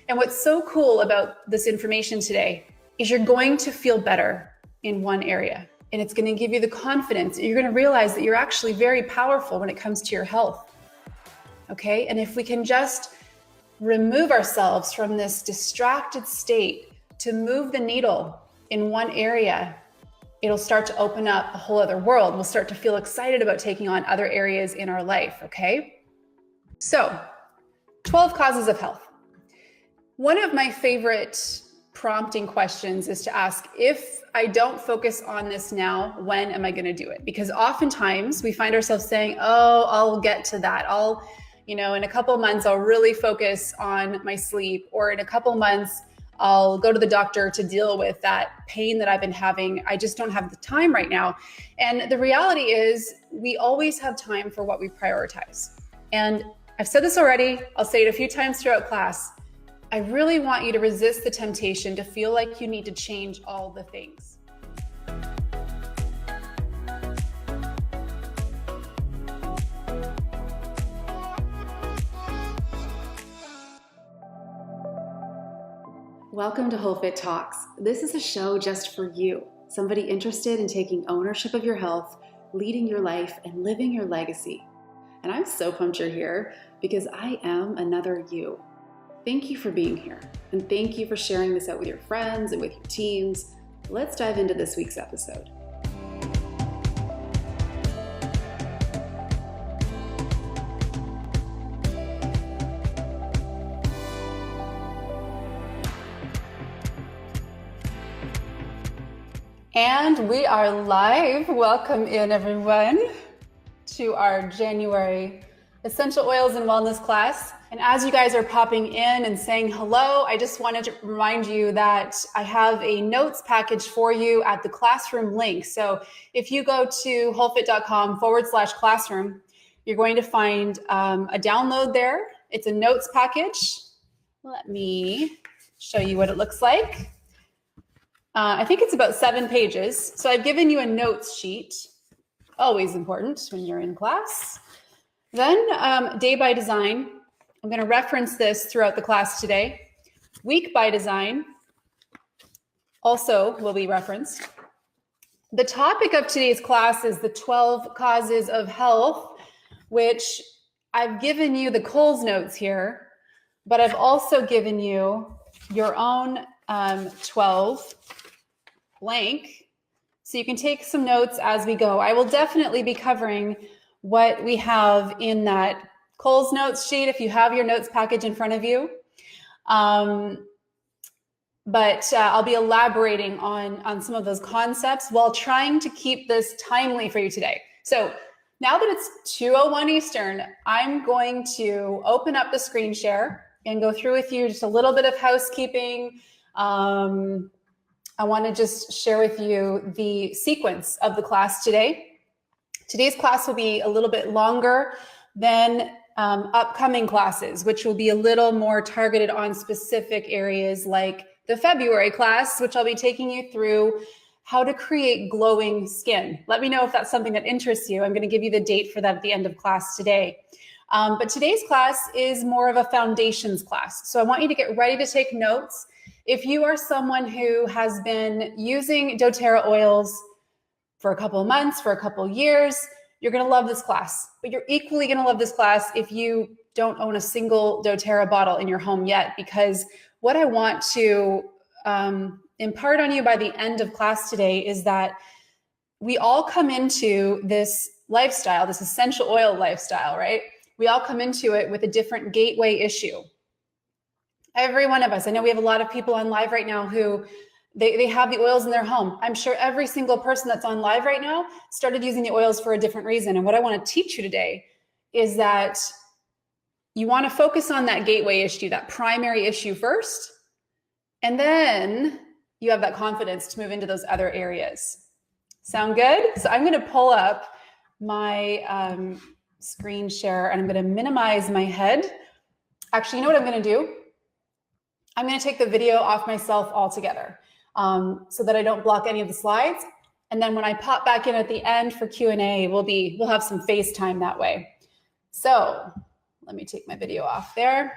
And what's so cool about this information today is you're going to feel better in one area, and it's going to give you the confidence. You're going to realize that you're actually very powerful when it comes to your health. Okay? And if we can just remove ourselves from this distracted state to move the needle in one area, it'll start to open up a whole other world. We'll start to feel excited about taking on other areas in our life, okay? So, 12 causes of health. One of my favorite prompting questions is to ask, if I don't focus on this now, when am I going to do it? Because oftentimes we find ourselves saying, oh, I'll get to that. In a couple months, I'll really focus on my sleep, or in a couple months, I'll go to the doctor to deal with that pain that I've been having. I just don't have the time right now. And the reality is we always have time for what we prioritize. And I've said this already, I'll say it a few times throughout class. I really want you to resist the temptation to feel like you need to change all the things. Welcome to Whole Fit Talks. This is a show just for you, somebody interested in taking ownership of your health, leading your life, and living your legacy. And I'm so pumped you're here because I am another you. Thank you for being here, and thank you for sharing this out with your friends and with your teams. Let's dive into this week's episode. And we are live. Welcome in, everyone, to our January Essential Oils and Wellness class. And as you guys are popping in and saying hello, I just wanted to remind you that I have a notes package for you at the classroom link. So if you go to wholefit.com/classroom, you're going to find a download there. It's a notes package. Let me show you what it looks like. I think it's about 7 pages. So I've given you a notes sheet, always important when you're in class. Then day by design, I'm going to reference this throughout the class today. Week by design also will be referenced. The topic of today's class is the 12 causes of health, which I've given you the Coles notes here, but I've also given you your own 12 blank, so you can take some notes as we go. I will definitely be covering what we have in that Coles notes sheet if you have your notes package in front of you. But I'll be elaborating on some of those concepts while trying to keep this timely for you today. So now that it's 2:01 Eastern, I'm going to open up the screen share and go through with you just a little bit of housekeeping. I want to just share with you the sequence of the class today. Today's class will be a little bit longer than upcoming classes, which will be a little more targeted on specific areas like the February class, which I'll be taking you through how to create glowing skin. Let me know if that's something that interests you. I'm going to give you the date for that at the end of class today. But today's class is more of a foundations class. So I want you to get ready to take notes. If you are someone who has been using doTERRA oils for a couple of months, for a couple of years, you're going to love this class. But you're equally going to love this class if you don't own a single doTERRA bottle in your home yet, because what I want to impart on you by the end of class today is that we all come into this lifestyle, this essential oil lifestyle, right? We all come into it with a different gateway issue. Every one of us. I know we have a lot of people on live right now who they have the oils in their home. I'm sure every single person that's on live right now started using the oils for a different reason. And what I want to teach you today is that you want to focus on that gateway issue, that primary issue first, and then you have that confidence to move into those other areas. Sound good? So I'm going to pull up my screen share and I'm going to minimize my head. Actually, you know what I'm going to do? I'm going to take the video off myself altogether so that I don't block any of the slides. And then when I pop back in at the end for Q&A, we'll have some FaceTime that way. So let me take my video off there.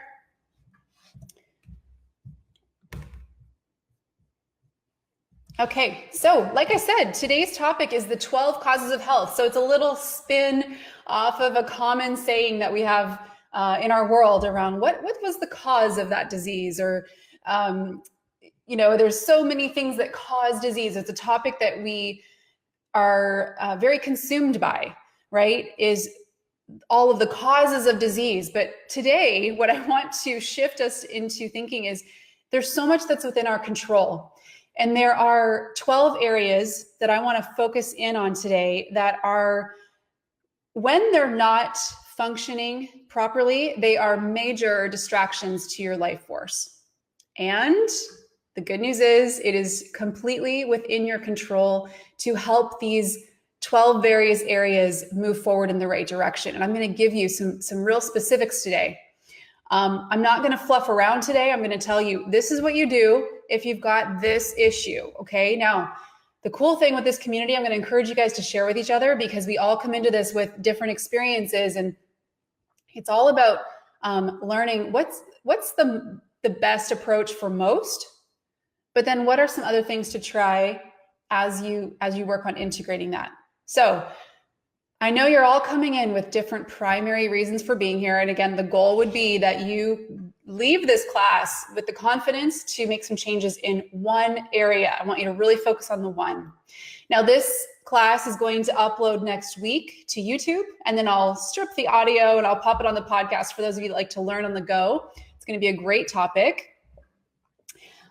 Okay, so like I said, today's topic is the 12 causes of health. So it's a little spin off of a common saying that we have in our world around what was the cause of that disease, or there's so many things that cause disease. It's a topic that we are very consumed by, right? Is all of the causes of disease. But today, what I want to shift us into thinking is there's so much that's within our control. And there are 12 areas that I want to focus in on today that are, when they're not functioning properly, they are major distractions to your life force. And the good news is it is completely within your control to help these 12 various areas move forward in the right direction. And I'm going to give you some real specifics today. I'm not going to fluff around today. I'm going to tell you, this is what you do if you've got this issue. Okay. Now, the cool thing with this community, I'm going to encourage you guys to share with each other, because we all come into this with different experiences, and it's all about learning what's the best approach for most, but then what are some other things to try as you work on integrating that. So I know you're all coming in with different primary reasons for being here. And again, the goal would be that you leave this class with the confidence to make some changes in one area. I want you to really focus on the one. Now, this class is going to upload next week to YouTube, and then I'll strip the audio and I'll pop it on the podcast for those of you that like to learn on the go. It's going to be a great topic.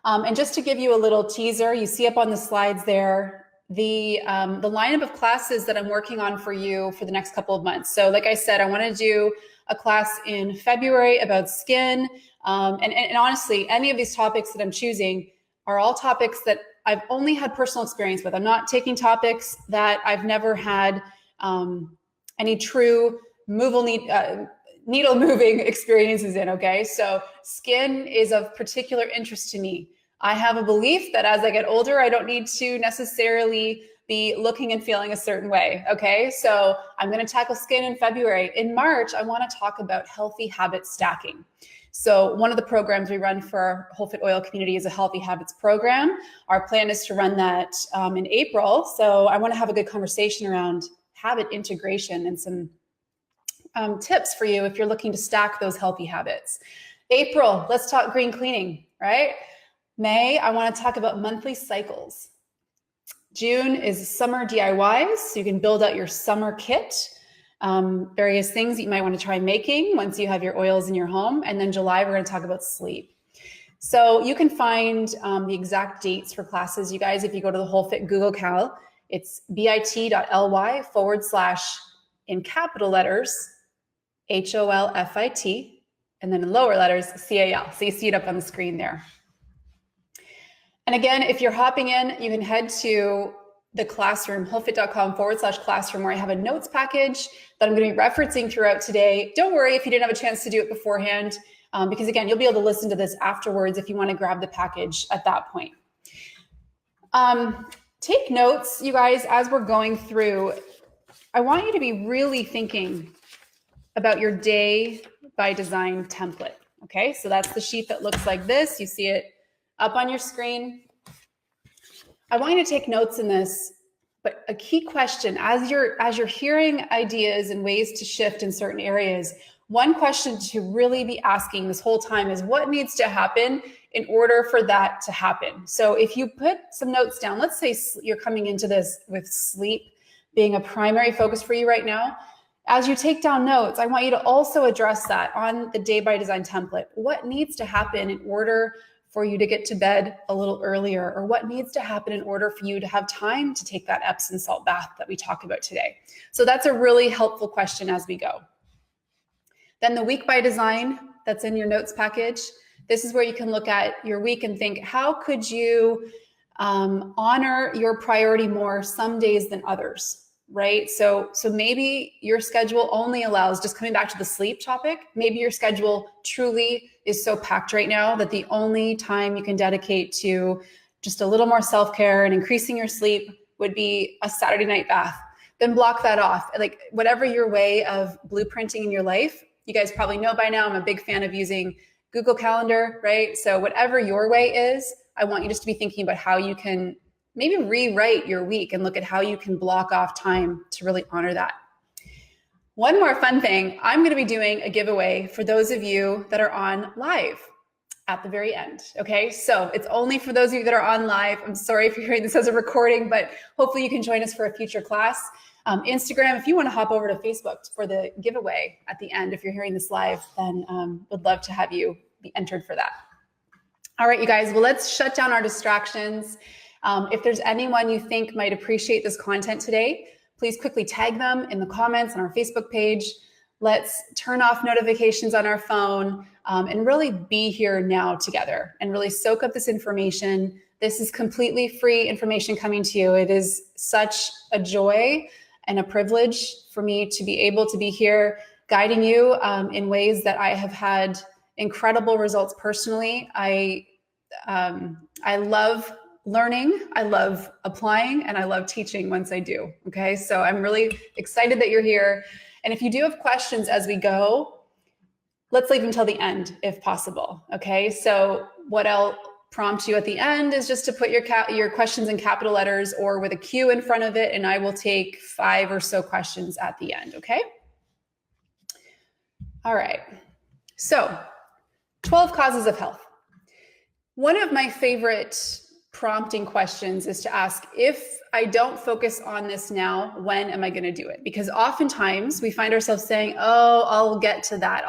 And just to give you a little teaser, you see up on the slides there, the lineup of classes that I'm working on for you for the next couple of months. So like I said, I want to do a class in February about skin. And honestly, any of these topics that I'm choosing are all topics that I've only had personal experience with. I'm not taking topics that I've never had any true needle moving experiences in, okay? So skin is of particular interest to me. I have a belief that as I get older, I don't need to necessarily be looking and feeling a certain way, okay? So I'm gonna tackle skin in February. In March, I wanna talk about healthy habit stacking. So one of the programs we run for our Whole Fit Oil community is a healthy habits program. Our plan is to run that in April. So I wanna have a good conversation around habit integration and some tips for you if you're looking to stack those healthy habits. April, let's talk green cleaning, right? May, I want to talk about monthly cycles. June is summer DIYs, so you can build out your summer kit, various things that you might want to try making once you have your oils in your home. And then July, we're going to talk about sleep. So you can find the exact dates for classes, you guys, if you go to the Whole Fit Google Cal. It's bit.ly/ in capital letters, HOLFIT, and then in lower letters, CAL. So you see it up on the screen there. And again, if you're hopping in, you can head to the classroom, wholefit.com/classroom, where I have a notes package that I'm going to be referencing throughout today. Don't worry if you didn't have a chance to do it beforehand, because again, you'll be able to listen to this afterwards if you want to grab the package at that point. Take notes, you guys, as we're going through. I want you to be really thinking about your day by design template. Okay, so that's the sheet that looks like this. You see it up on your screen. I want you to take notes in this, but a key question as you're hearing ideas and ways to shift in certain areas, one question to really be asking this whole time is what needs to happen in order for that to happen. So if you put some notes down, let's say you're coming into this with sleep being a primary focus for you right now. As you take down notes, I want you to also address that on the day by design template. What needs to happen in order for you to get to bed a little earlier, or what needs to happen in order for you to have time to take that Epsom salt bath that we talk about today? So that's a really helpful question as we go. Then the week by design that's in your notes package. This is where you can look at your week and think, how could you honor your priority more some days than others? Right? So maybe your schedule only allows, just coming back to the sleep topic, maybe your schedule truly is so packed right now that the only time you can dedicate to just a little more self-care and increasing your sleep would be a Saturday night bath. Then block that off. Like whatever your way of blueprinting in your life, you guys probably know by now, I'm a big fan of using Google Calendar, right? So whatever your way is, I want you just to be thinking about how you can maybe rewrite your week and look at how you can block off time to really honor that. One more fun thing, I'm going to be doing a giveaway for those of you that are on live at the very end. Okay, so it's only for those of you that are on live. I'm sorry if you're hearing this as a recording, but hopefully you can join us for a future class. Instagram, if you want to hop over to Facebook for the giveaway at the end, if you're hearing this live, then would love to have you be entered for that. All right, you guys, well, let's shut down our distractions. If there's anyone you think might appreciate this content today, please quickly tag them in the comments on our Facebook page. Let's turn off notifications on our phone and really be here now together and really soak up this information. This is completely free information coming to you. It is such a joy and a privilege for me to be able to be here guiding you in ways that I have had incredible results personally. I love learning, I love applying, and I love teaching once I do. Okay, so I'm really excited that you're here. And if you do have questions as we go, let's leave them until the end if possible. Okay, so what I'll prompt you at the end is just to put your questions in capital letters or with a Q in front of it, and I will take 5 or so questions at the end. Okay. All right. So 12 causes of health. One of my favorite prompting questions is to ask, if I don't focus on this now, when am I going to do it? Because oftentimes we find ourselves saying, oh, I'll get to that.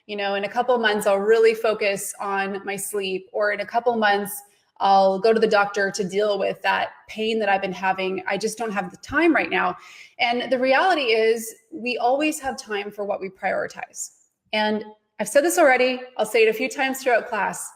In a couple of months, I'll really focus on my sleep, or in a couple of months, I'll go to the doctor to deal with that pain that I've been having. I just don't have the time right now. And the reality is we always have time for what we prioritize. And I've said this already. I'll say it a few times throughout class.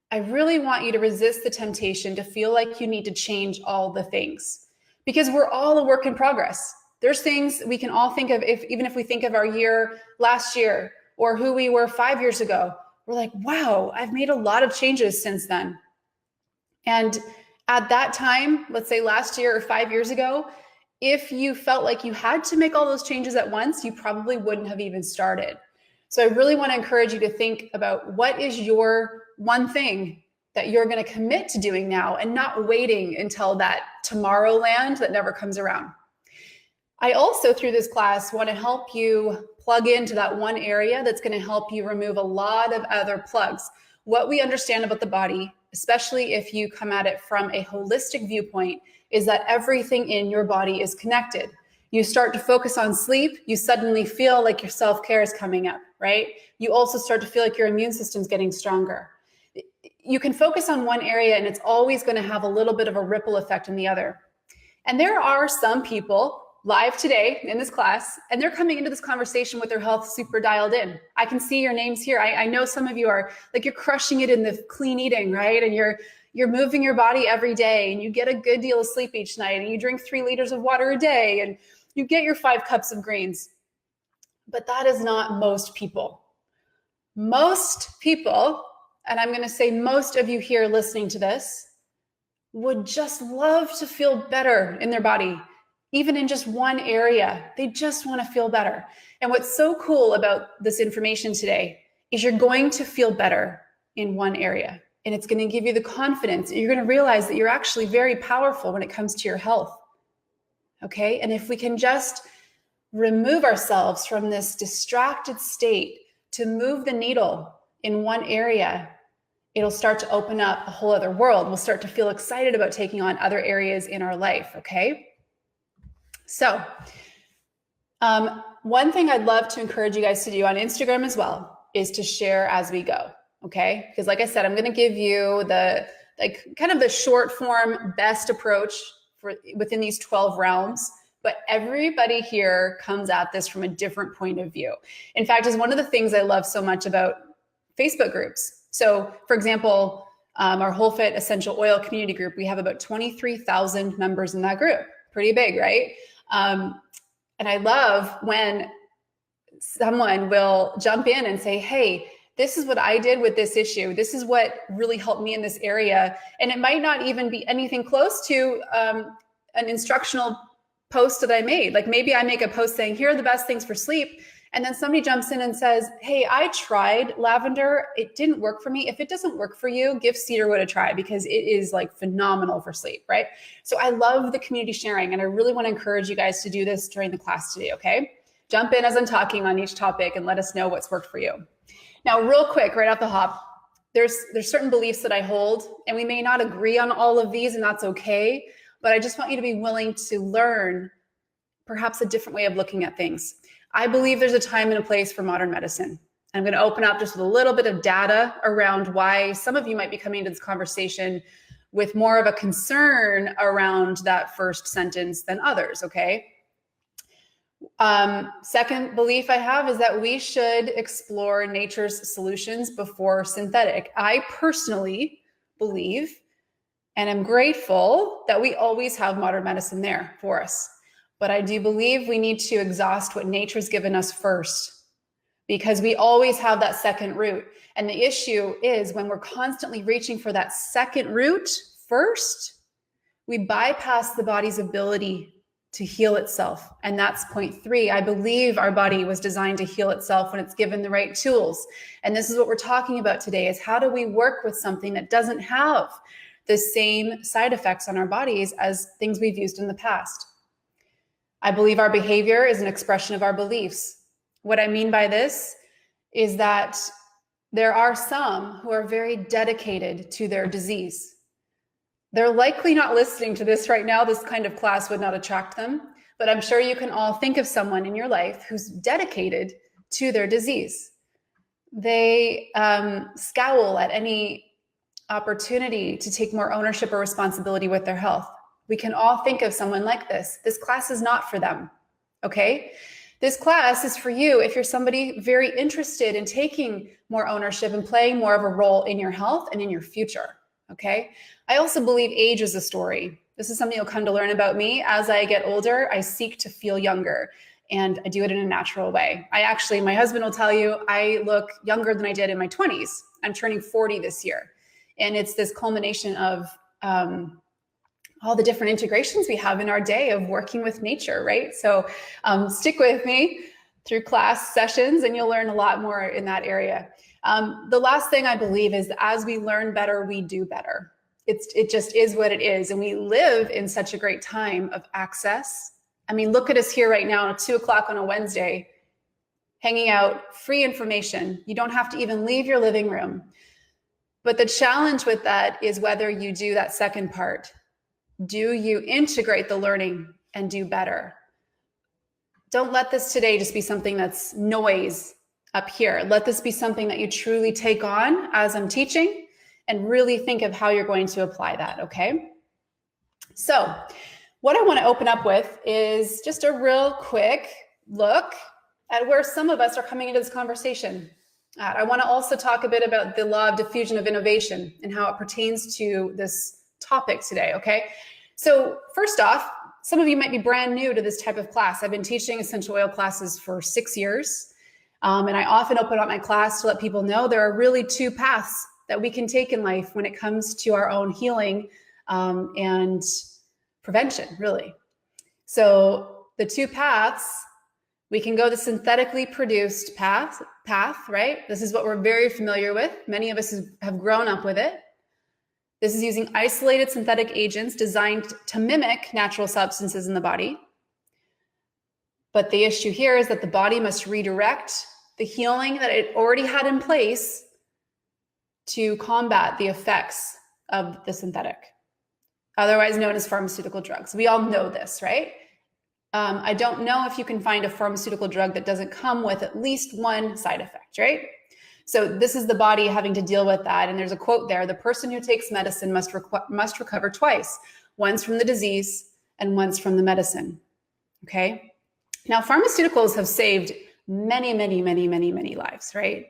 I really want you to resist the temptation to feel like you need to change all the things, because we're all a work in progress. There's things we can all think of, even if we think of our year last year or who we were 5 years ago, we're like, wow, I've made a lot of changes since then. And at that time, let's say last year or 5 years ago, if you felt like you had to make all those changes at once, you probably wouldn't have even started. So I really want to encourage you to think about what is your one thing that you're going to commit to doing now and not waiting until that tomorrowland that never comes around. I also, through this class, want to help you plug into that one area that's going to help you remove a lot of other plugs. What we understand about the body, especially if you come at it from a holistic viewpoint, is that everything in your body is connected. You start to focus on sleep, you suddenly feel like your self-care is coming up, right? You also start to feel like your immune system's getting stronger. You can focus on one area and it's always going to have a little bit of a ripple effect in the other. And there are some people live today in this class, and they're coming into this conversation with their health super dialed in. I can see your names here. I know some of you are like, you're crushing it in the clean eating, right? And you're moving your body every day, and you get a good deal of sleep each night, and you drink 3 liters of water a day, and you get your 5 cups of greens. But that is not most people. Most people, and I'm going to say most of you here listening to this, would just love to feel better in their body, even in just one area. They just want to feel better. And what's so cool about this information today is you're going to feel better in one area. And it's going to give you the confidence. You're going to realize that you're actually very powerful when it comes to your health. Okay? And if we can just remove ourselves from this distracted state to move the needle in one area, it'll start to open up a whole other world. We'll start to feel excited about taking on other areas in our life. Okay? So one thing I'd love to encourage you guys to do on Instagram as well is to share as we go. Okay. Because like I said, I'm going to give you the kind of the short form best approach for within these 12 realms, but everybody here comes at this from a different point of view. In fact, it's one of the things I love so much about Facebook groups. So for example, our Whole Fit Essential Oil community group, we have about 23,000 members in that group. Pretty big, right? And I love when someone will jump in and say, hey, this is what I did with this issue. This is what really helped me in this area. And it might not even be anything close to an instructional post that I made. Like maybe I make a post saying, here are the best things for sleep. And then somebody jumps in and says, hey, I tried lavender. It didn't work for me. If it doesn't work for you, give cedarwood a try because it is like phenomenal for sleep, right? So I love the community sharing, and I really want to encourage you guys to do this during the class today, okay? Jump in as I'm talking on each topic and let us know what's worked for you. Now, real quick, right off the hop, there's certain beliefs that I hold, and we may not agree on all of these, and that's okay, but I just want you to be willing to learn perhaps a different way of looking at things. I believe there's a time and a place for modern medicine. I'm going to open up just with a little bit of data around why some of you might be coming to this conversation with more of a concern around that first sentence than others, okay? Second belief I have is that we should explore nature's solutions before synthetic. I personally believe and am grateful that we always have modern medicine there for us. But I do believe we need to exhaust what nature's given us first, because we always have that second route. And the issue is when we're constantly reaching for that second route first, we bypass the body's ability to heal itself. And that's point 3. I believe our body was designed to heal itself when it's given the right tools. And this is what we're talking about today, is how do we work with something that doesn't have the same side effects on our bodies as things we've used in the past. I believe our behavior is an expression of our beliefs. What I mean by this is that there are some who are very dedicated to their disease. They're likely not listening to this right now. This kind of class would not attract them, but I'm sure you can all think of someone in your life who's dedicated to their disease. They scowl at any opportunity to take more ownership or responsibility with their health. We can all think of someone like this. This class is not for them, okay? This class is for you if you're somebody very interested in taking more ownership and playing more of a role in your health and in your future, okay? I also believe age is a story. This is something you'll come to learn about me. As I get older, I seek to feel younger, and I do it in a natural way. My husband will tell you, I look younger than I did in my 20s. I'm turning 40 this year. And it's this culmination of all the different integrations we have in our day of working with nature, right? So stick with me through class sessions and you'll learn a lot more in that area. The last thing I believe is that as we learn better, we do better. It just is what it is. And we live in such a great time of access. I mean, look at us here right now at 2 o'clock on a Wednesday, hanging out, free information. You don't have to even leave your living room. But the challenge with that is whether you do that second part. Do you integrate the learning and do better? Don't let this today just be something that's noise up here. Let this be something that you truly take on as I'm teaching and really think of how you're going to apply that, okay? So what I want to open up with is just a real quick look at where some of us are coming into this conversation. I want to also talk a bit about the law of diffusion of innovation and how it pertains to this topic today, okay? So first off, some of you might be brand new to this type of class. I've been teaching essential oil classes for 6 years, and I often open up my class to let people know there are really 2 paths that we can take in life when it comes to our own healing and prevention, really. So the 2 paths, we can go the synthetically produced path, right? This is what we're very familiar with. Many of us have grown up with it. This is using isolated synthetic agents designed to mimic natural substances in the body. But the issue here is that the body must redirect the healing that it already had in place to combat the effects of the synthetic, otherwise known as pharmaceutical drugs. We all know this, right? I don't know if you can find a pharmaceutical drug that doesn't come with at least one side effect, right? So this is the body having to deal with that. And there's a quote there: the person who takes medicine must recover twice, once from the disease and once from the medicine, okay? Now, pharmaceuticals have saved many, many, many, many, many lives, right?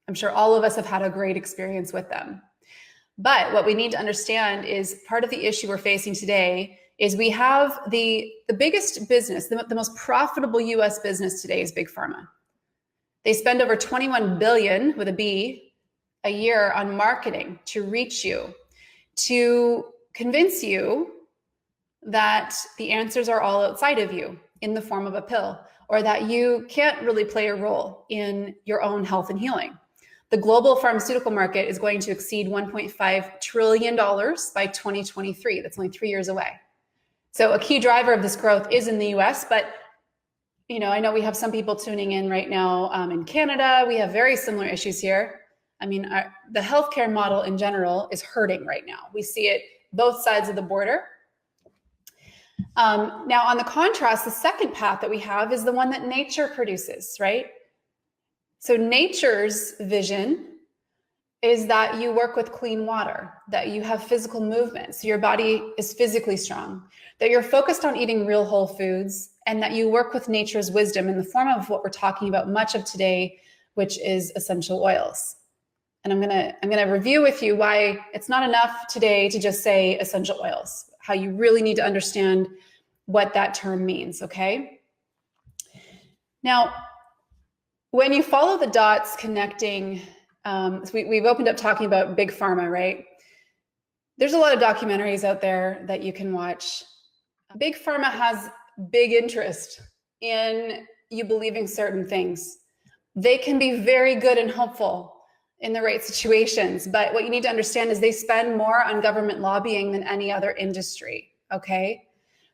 I'm sure all of us have had a great experience with them. But what we need to understand is part of the issue we're facing today is we have the biggest business, the most profitable US business today is Big Pharma. They spend over 21 billion with a B a year on marketing to reach you, to convince you that the answers are all outside of you in the form of a pill or that you can't really play a role in your own health and healing. The global pharmaceutical market is going to exceed $1.5 trillion by 2023. That's only 3 years away. So a key driver of this growth is in the US, but I know we have some people tuning in right now in Canada. We have very similar issues here. I mean, the healthcare model in general is hurting right now. We see it both sides of the border. Now, on the contrast, the second path that we have is the one that nature produces, right? So nature's vision is that you work with clean water, that you have physical movement, so your body is physically strong, that you're focused on eating real whole foods, and that you work with nature's wisdom in the form of what we're talking about much of today, which is essential oils. And I'm gonna review with you why it's not enough today to just say essential oils, how you really need to understand what that term means, okay? Now, when you follow the dots connecting, so we've opened up talking about big pharma, right? There's a lot of documentaries out there that you can watch. Big pharma has big interest in you believing certain things. They can be very good and helpful in the right situations, but what you need to understand is they spend more on government lobbying than any other industry, okay?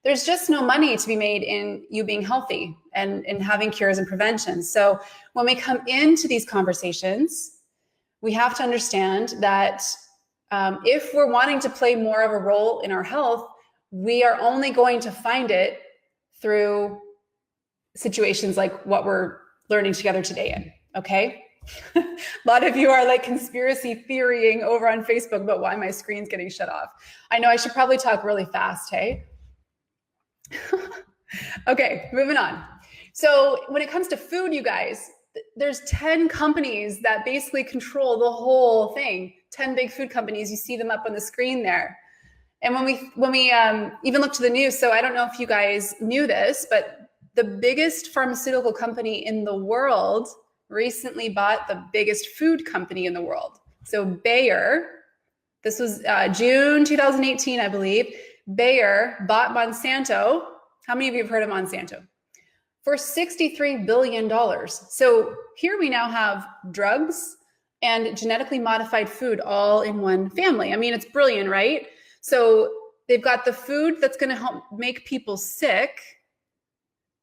There's just no money to be made in you being healthy and in having cures and prevention. So when we come into these conversations, we have to understand that if we're wanting to play more of a role in our health, we are only going to find it through situations like what we're learning together today in, okay? A lot of you are like conspiracy theorying over on Facebook about why my screen's getting shut off. I know I should probably talk really fast, hey? Okay, moving on. So when it comes to food, you guys, there's 10 companies that basically control the whole thing. 10 big food companies, you see them up on the screen there. And when we even look to the news, so I don't know if you guys knew this, but the biggest pharmaceutical company in the world recently bought the biggest food company in the world. So Bayer, this was June 2018, I believe. Bayer bought Monsanto. How many of you have heard of Monsanto? For $63 billion. So here we now have drugs and genetically modified food all in one family. I mean, it's brilliant, right? So they've got the food that's going to help make people sick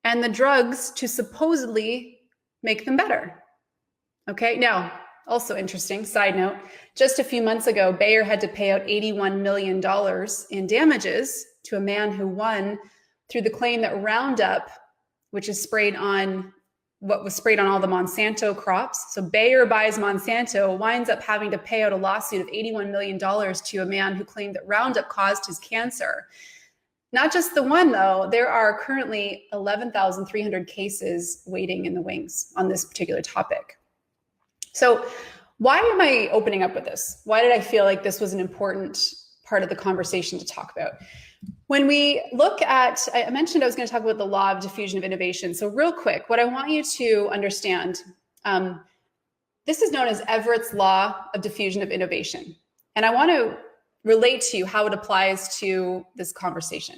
and the drugs to supposedly make them better. Okay, now, also interesting, side note, just a few months ago, Bayer had to pay out $81 million in damages to a man who won through the claim that Roundup, which is sprayed on what was sprayed on all the Monsanto crops. So Bayer buys Monsanto, winds up having to pay out a lawsuit of $81 million to a man who claimed that Roundup caused his cancer. Not just the one, though. There are currently 11,300 cases waiting in the wings on this particular topic. So why am I opening up with this? Why did I feel like this was an important part of the conversation to talk about? When we look at, I mentioned I was going to talk about the law of diffusion of innovation. So real quick, what I want you to understand, this is known as Everett's law of diffusion of innovation. And I want to relate to you how it applies to this conversation.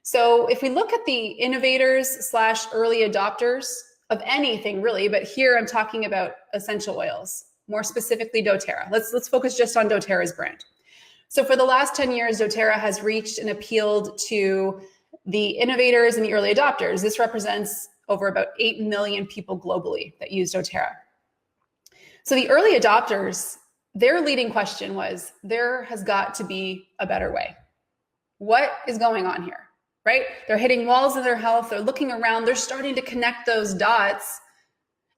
So if we look at the innovators / early adopters of anything really, but here I'm talking about essential oils, more specifically doTERRA. Let's focus just on doTERRA's brand. So for the last 10 years, doTERRA has reached and appealed to the innovators and the early adopters. This represents over about 8 million people globally that use doTERRA. So the early adopters, their leading question was, there has got to be a better way. What is going on here, right? They're hitting walls in their health. They're looking around. They're starting to connect those dots.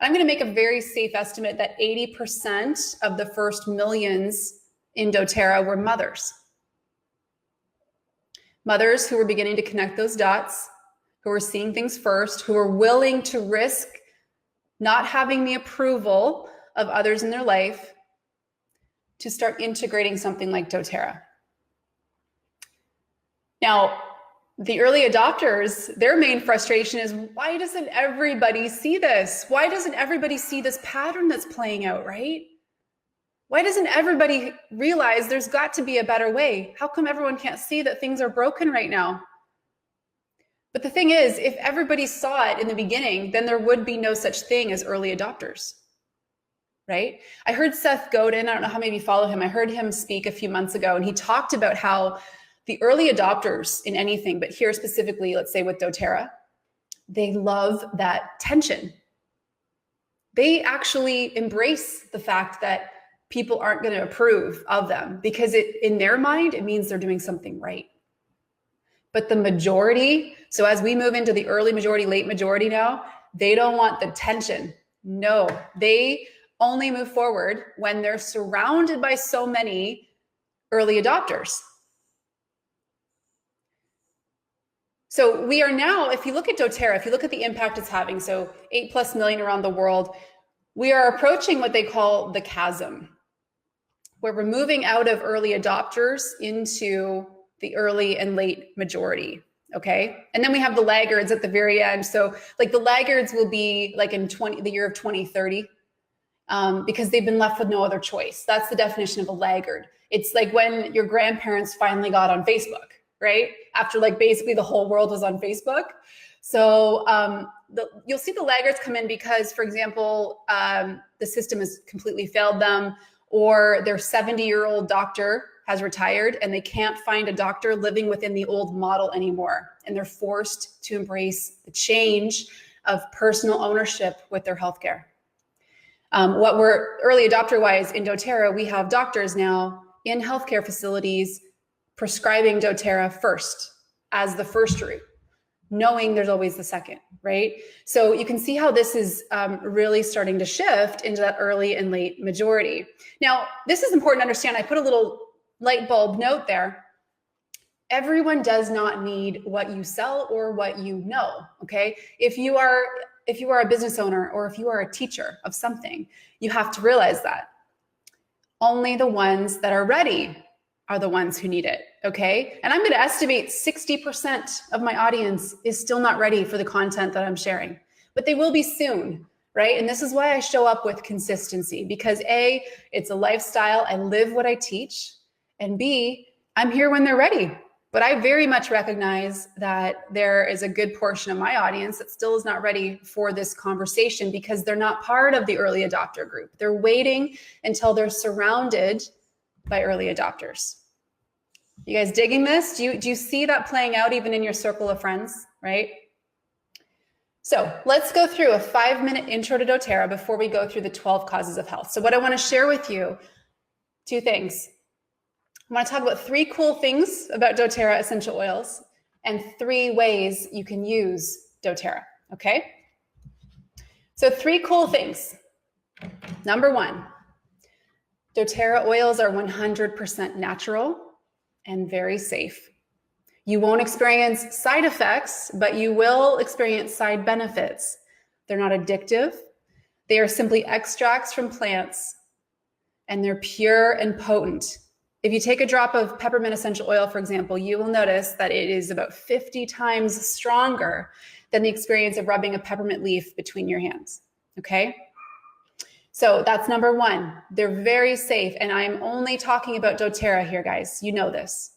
I'm going to make a very safe estimate that 80% of the first millions in doTERRA were mothers. Mothers who were beginning to connect those dots, who were seeing things first, who were willing to risk not having the approval of others in their life to start integrating something like doTERRA. Now, the early adopters, their main frustration is, why doesn't everybody see this? Why doesn't everybody see this pattern that's playing out, right? Why doesn't everybody realize there's got to be a better way? How come everyone can't see that things are broken right now? But the thing is, if everybody saw it in the beginning, then there would be no such thing as early adopters, right? I heard Seth Godin, I don't know how many of you follow him. I heard him speak a few months ago, and he talked about how the early adopters in anything, but here specifically, let's say with doTERRA, they love that tension. They actually embrace the fact that people aren't going to approve of them because in their mind, it means they're doing something right. But the majority, so as we move into the early majority, late majority now, they don't want the tension. No, they only move forward when they're surrounded by so many early adopters. So we are now, if you look at doTERRA, if you look at the impact it's having, so 8+ million around the world, we are approaching what they call the chasm, where we're moving out of early adopters into the early and late majority, okay? And then we have the laggards at the very end. So like the laggards will be like in the year of 2030, because they've been left with no other choice. That's the definition of a laggard. It's like when your grandparents finally got on Facebook, right? After like basically the whole world was on Facebook. So you'll see the laggards come in because, for example, the system has completely failed them, or their 70-year-old doctor has retired and they can't find a doctor living within the old model anymore. And they're forced to embrace the change of personal ownership with their healthcare. What we're early adopter wise in doTERRA, we have doctors now in healthcare facilities prescribing doTERRA first as the first route, knowing there's always the second, right? So you can see how this is really starting to shift into that early and late majority. Now, this is important to understand. I put a little light bulb note there. Everyone does not need what you sell or what you know, okay? If you are a business owner or if you are a teacher of something, you have to realize that only the ones that are ready are the ones who need it, okay? And I'm gonna estimate 60% of my audience is still not ready for the content that I'm sharing, but they will be soon, right? And this is why I show up with consistency, because A, it's a lifestyle, I live what I teach, and B, I'm here when they're ready. But I very much recognize that there is a good portion of my audience that still is not ready for this conversation because they're not part of the early adopter group. They're waiting until they're surrounded by early adopters. You guys digging this? Do you see that playing out even in your circle of friends, right? So let's go through a 5-minute intro to doTERRA before we go through the 12 causes of health. So what I want to share with you, 2 things. I want to talk about 3 cool things about doTERRA essential oils and 3 ways you can use doTERRA, okay? So 3 cool things. Number 1, doTERRA oils are 100% natural and very safe. You won't experience side effects, but you will experience side benefits. They're not addictive. They are simply extracts from plants, and they're pure and potent. If you take a drop of peppermint essential oil, for example, you will notice that it is about 50 times stronger than the experience of rubbing a peppermint leaf between your hands, okay? So that's number 1. They're very safe, and I'm only talking about doTERRA here, guys. You know this.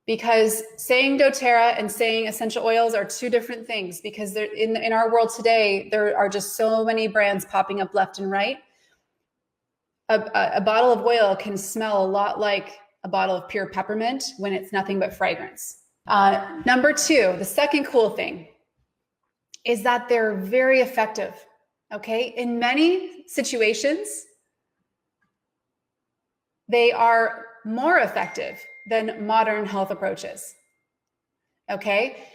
Because saying doTERRA and saying essential oils are 2 different things, because they're in our world today, there are just so many brands popping up left and right. A bottle of oil can smell a lot like a bottle of pure peppermint when it's nothing but fragrance. Number 2, the second cool thing is that they're very effective, okay? In many situations, they are more effective than modern health approaches, okay?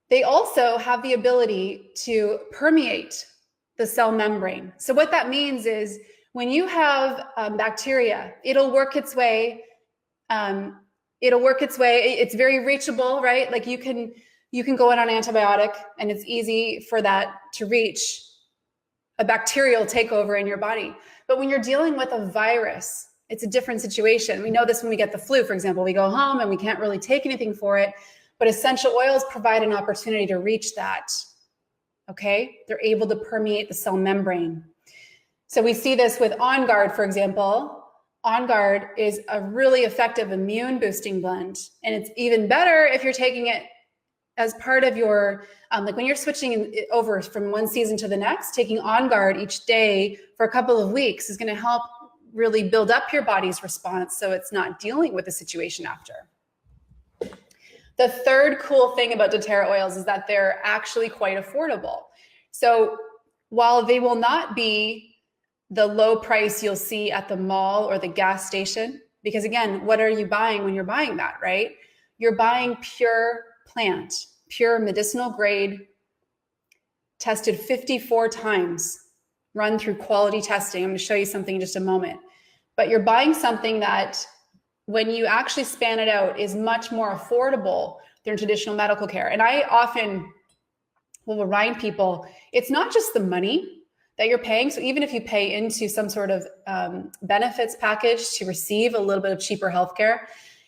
They also have the ability to permeate the cell membrane. So what that means is when you have bacteria, it'll work its way. It's very reachable, right? Like you can go in on an antibiotic and it's easy for that to reach a bacterial takeover in your body. But when you're dealing with a virus, it's a different situation. We know this when we get the flu, for example. We go home and we can't really take anything for it, but essential oils provide an opportunity to reach that, okay? They're able to permeate the cell membrane. So we see this with On Guard, for example. On Guard is a really effective immune boosting blend, and it's even better if you're taking it as part of your, like when you're switching over from one season to the next, taking On Guard each day for a couple of weeks is going to help really build up your body's response so it's not dealing with the situation after. The third cool thing about doTERRA oils is that they're actually quite affordable. So while they will not be the low price you'll see at the mall or the gas station, because again, what are you buying when you're buying that, right? You're buying pure plant, pure medicinal grade, tested 54 times, run through quality testing. I'm going to show you something in just a moment. But you're buying something that, when you actually span it out, is much more affordable than traditional medical care. And I often will remind people, it's not just the money that you're paying. So even if you pay into some sort of benefits package to receive a little bit of cheaper healthcare,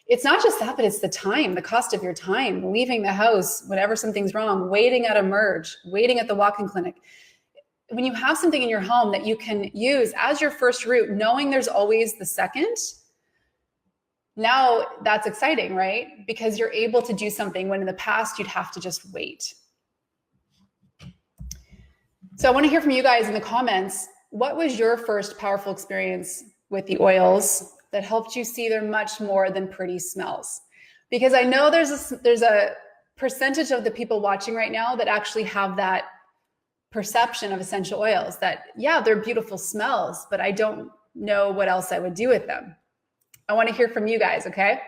it's not just that, but it's the time, the cost of your time, leaving the house whenever something's wrong, waiting at a merge, waiting at the walk-in clinic. When you have something in your home that you can use as your first route, knowing there's always the second, now that's exciting, right? Because you're able to do something when in the past you'd have to just wait. So I want to hear from you guys in the comments. What was your first powerful experience with the oils that helped you see they're much more than pretty smells? Because I know there's a percentage of the people watching right now that actually have that perception of essential oils, that, yeah, they're beautiful smells, but I don't know what else I would do with them. I want to hear from you guys, okay?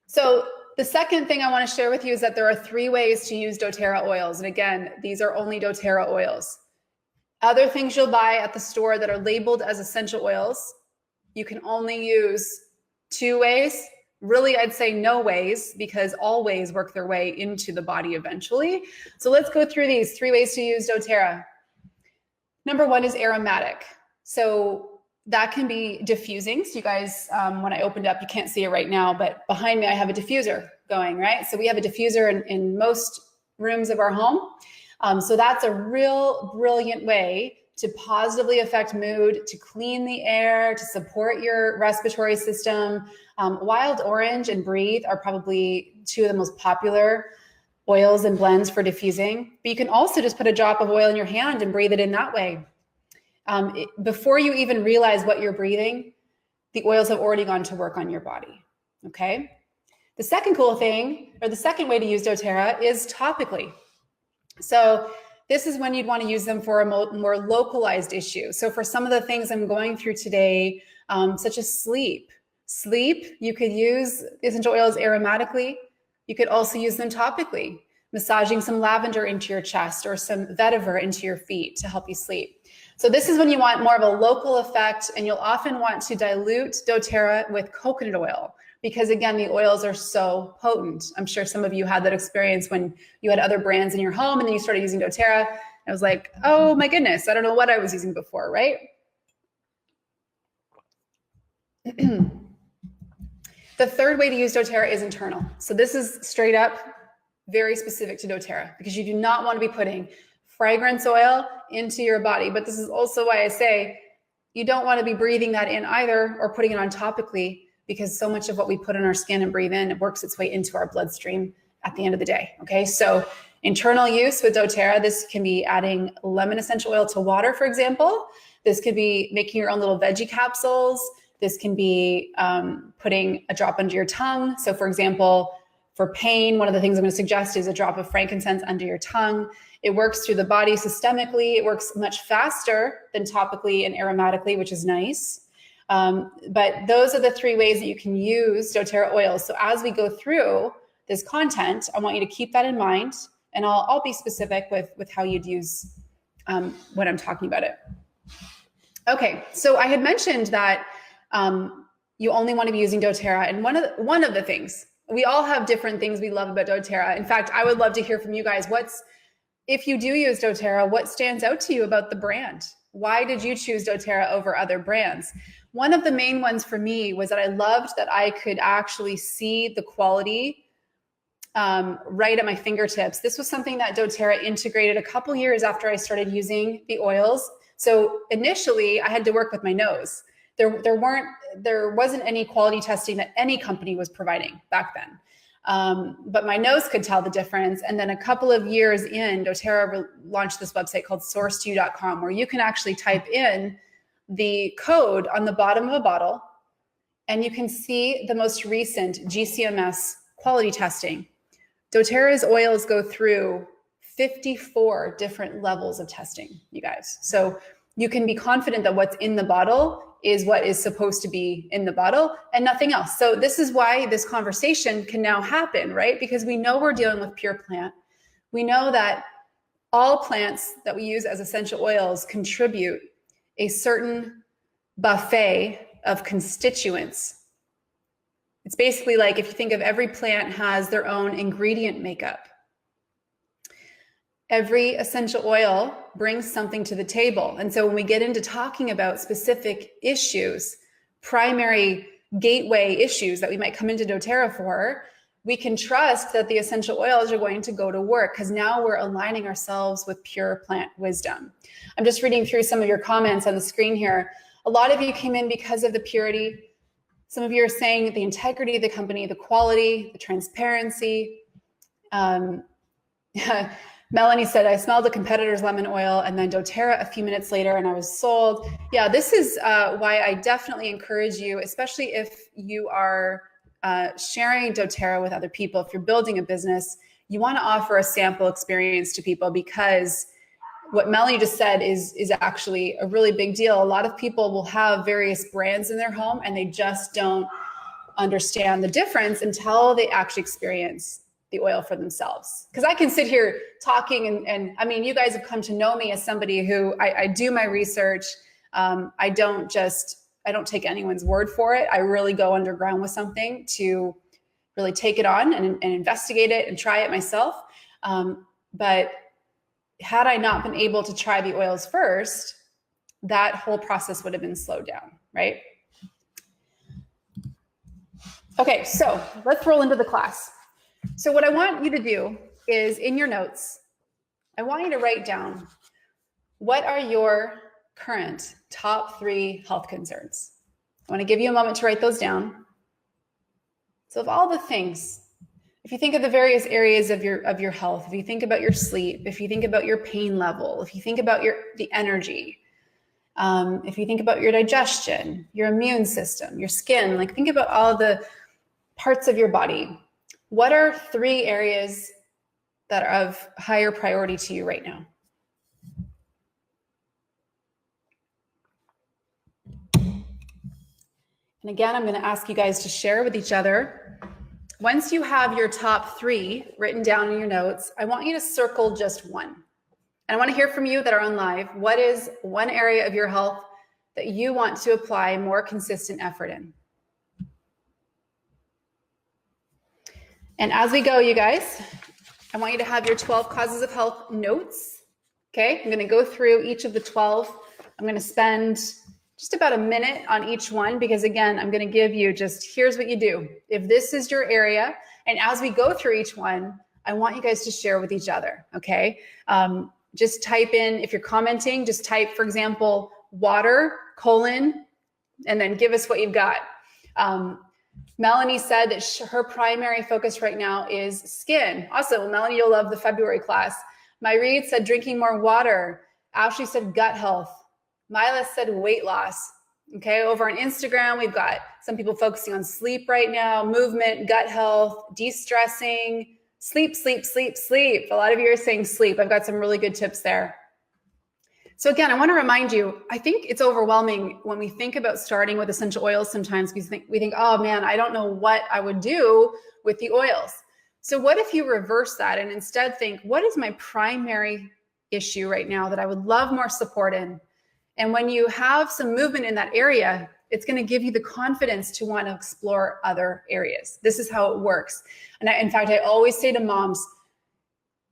So the second thing I want to share with you is that there are 3 ways to use doTERRA oils. And again, these are only doTERRA oils. Other things you'll buy at the store that are labeled as essential oils, you can only use 2 ways. Really, I'd say no ways, because all ways work their way into the body eventually. So let's go through these 3 ways to use doTERRA. Number 1 is aromatic. So that can be diffusing. So you guys, when I opened up, you can't see it right now, but behind me, I have a diffuser going, right? So we have a diffuser in most rooms of our home. So that's a real brilliant way to positively affect mood, to clean the air, to support your respiratory system. Wild Orange and Breathe are probably 2 of the most popular oils and blends for diffusing. But you can also just put a drop of oil in your hand and breathe it in that way. Before you even realize what you're breathing, the oils have already gone to work on your body, okay? The second cool thing, or the second way to use doTERRA, is topically. So this is when you'd want to use them for a more localized issue. So for some of the things I'm going through today, such as sleep, you could use essential oils aromatically. You could also use them topically, massaging some lavender into your chest or some vetiver into your feet to help you sleep. So this is when you want more of a local effect, and you'll often want to dilute doTERRA with coconut oil, because again, the oils are so potent. I'm sure some of you had that experience when you had other brands in your home and then you started using doTERRA. I was like, oh my goodness, I don't know what I was using before, right? The third way to use doTERRA is internal. So this is straight up very specific to doTERRA, because you do not want to be putting fragrance oil into your body. But this is also why I say you don't want to be breathing that in either, or putting it on topically, because so much of what we put on our skin and breathe in, it works its way into our bloodstream at the end of the day. Okay, so internal use with doTERRA, this can be adding lemon essential oil to water, for example. This could be making your own little veggie capsules. This can be putting a drop under your tongue. So for example, for pain, one of the things I'm going to suggest is a drop of frankincense under your tongue. It works through the body systemically. It works much faster than topically and aromatically, which is nice. But those are the 3 ways that you can use doTERRA oils. So as we go through this content, I want you to keep that in mind, and I'll be specific with how you'd use when I'm talking about it. Okay, so I had mentioned that you only want to be using doTERRA, and one of the things, we all have different things we love about doTERRA. In fact, I would love to hear from you guys. If you do use doTERRA, what stands out to you about the brand? Why did you choose doTERRA over other brands? One of the main ones for me was that I loved that I could actually see the quality right at my fingertips. This was something that doTERRA integrated a couple years after I started using the oils. So initially I had to work with my nose. There wasn't any quality testing that any company was providing back then. but my nose could tell the difference. And then a couple of years in, doTERRA launched this website called source2.com, where you can actually type in the code on the bottom of a bottle, and you can see the most recent GCMS quality testing. doTERRA's oils go through 54 different levels of testing, you guys. So you can be confident that what's in the bottle is what is supposed to be in the bottle and nothing else. So this is why this conversation can now happen, right? Because we know we're dealing with pure plant. We know that all plants that we use as essential oils contribute a certain buffet of constituents. It's basically like if you think of every plant has their own ingredient makeup. Every essential oil brings something to the table. And so when we get into talking about specific issues, primary gateway issues that we might come into doTERRA for, we can trust that the essential oils are going to go to work, because now we're aligning ourselves with pure plant wisdom. I'm just reading through some of your comments on the screen here. A lot of you came in because of the purity. Some of you are saying the integrity of the company, the quality, the transparency. Melanie said, I smelled a competitor's lemon oil and then doTERRA a few minutes later and I was sold. Yeah, this is why I definitely encourage you, especially if you are sharing doTERRA with other people. If you're building a business, you want to offer a sample experience to people, because what Melanie just said is actually a really big deal. A lot of people will have various brands in their home and they just don't understand the difference until they actually experience the oil for themselves. Because I can sit here talking and I mean, you guys have come to know me as somebody who I do my research. I don't take anyone's word for it. I really go underground with something to really take it on and investigate it and try it myself. But had I not been able to try the oils first, that whole process would have been slowed down, right? Okay, so let's roll into the class. So what I want you to do is, in your notes, I want you to write down, what are your current top 3 health concerns? I want to give you a moment to write those down. So of all the things, if you think of the various areas of your health, if you think about your sleep, if you think about your pain level, if you think about the energy, if you think about your digestion, your immune system, your skin, like think about all the parts of your body. What are 3 areas that are of higher priority to you right now? And again, I'm going to ask you guys to share with each other. Once you have your top 3 written down in your notes, I want you to circle just one. And I want to hear from you that are on live. What is one area of your health that you want to apply more consistent effort in? And as we go, you guys, I want you to have your 12 causes of health notes. Okay, I'm going to go through each of the 12. I'm going to spend just about a minute on each one, because again, I'm going to give you just, here's what you do. If this is your area, and as we go through each one, I want you guys to share with each other, okay? Just type in, if you're commenting, just type, for example, water, : and then give us what you've got. Melanie said that her primary focus right now is skin. Awesome. Well, Melanie, you'll love the February class. Myreed said drinking more water. Ashley said gut health. Mila said weight loss. Okay, over on Instagram, we've got some people focusing on sleep right now, movement, gut health, de-stressing, sleep, sleep, sleep, sleep. A lot of you are saying sleep. I've got some really good tips there. So again, I want to remind you, I think it's overwhelming when we think about starting with essential oils sometimes, because we think, oh man, I don't know what I would do with the oils. So what if you reverse that and instead think, what is my primary issue right now that I would love more support in? And when you have some movement in that area, it's going to give you the confidence to want to explore other areas. This is how it works. And in fact, I always say to moms,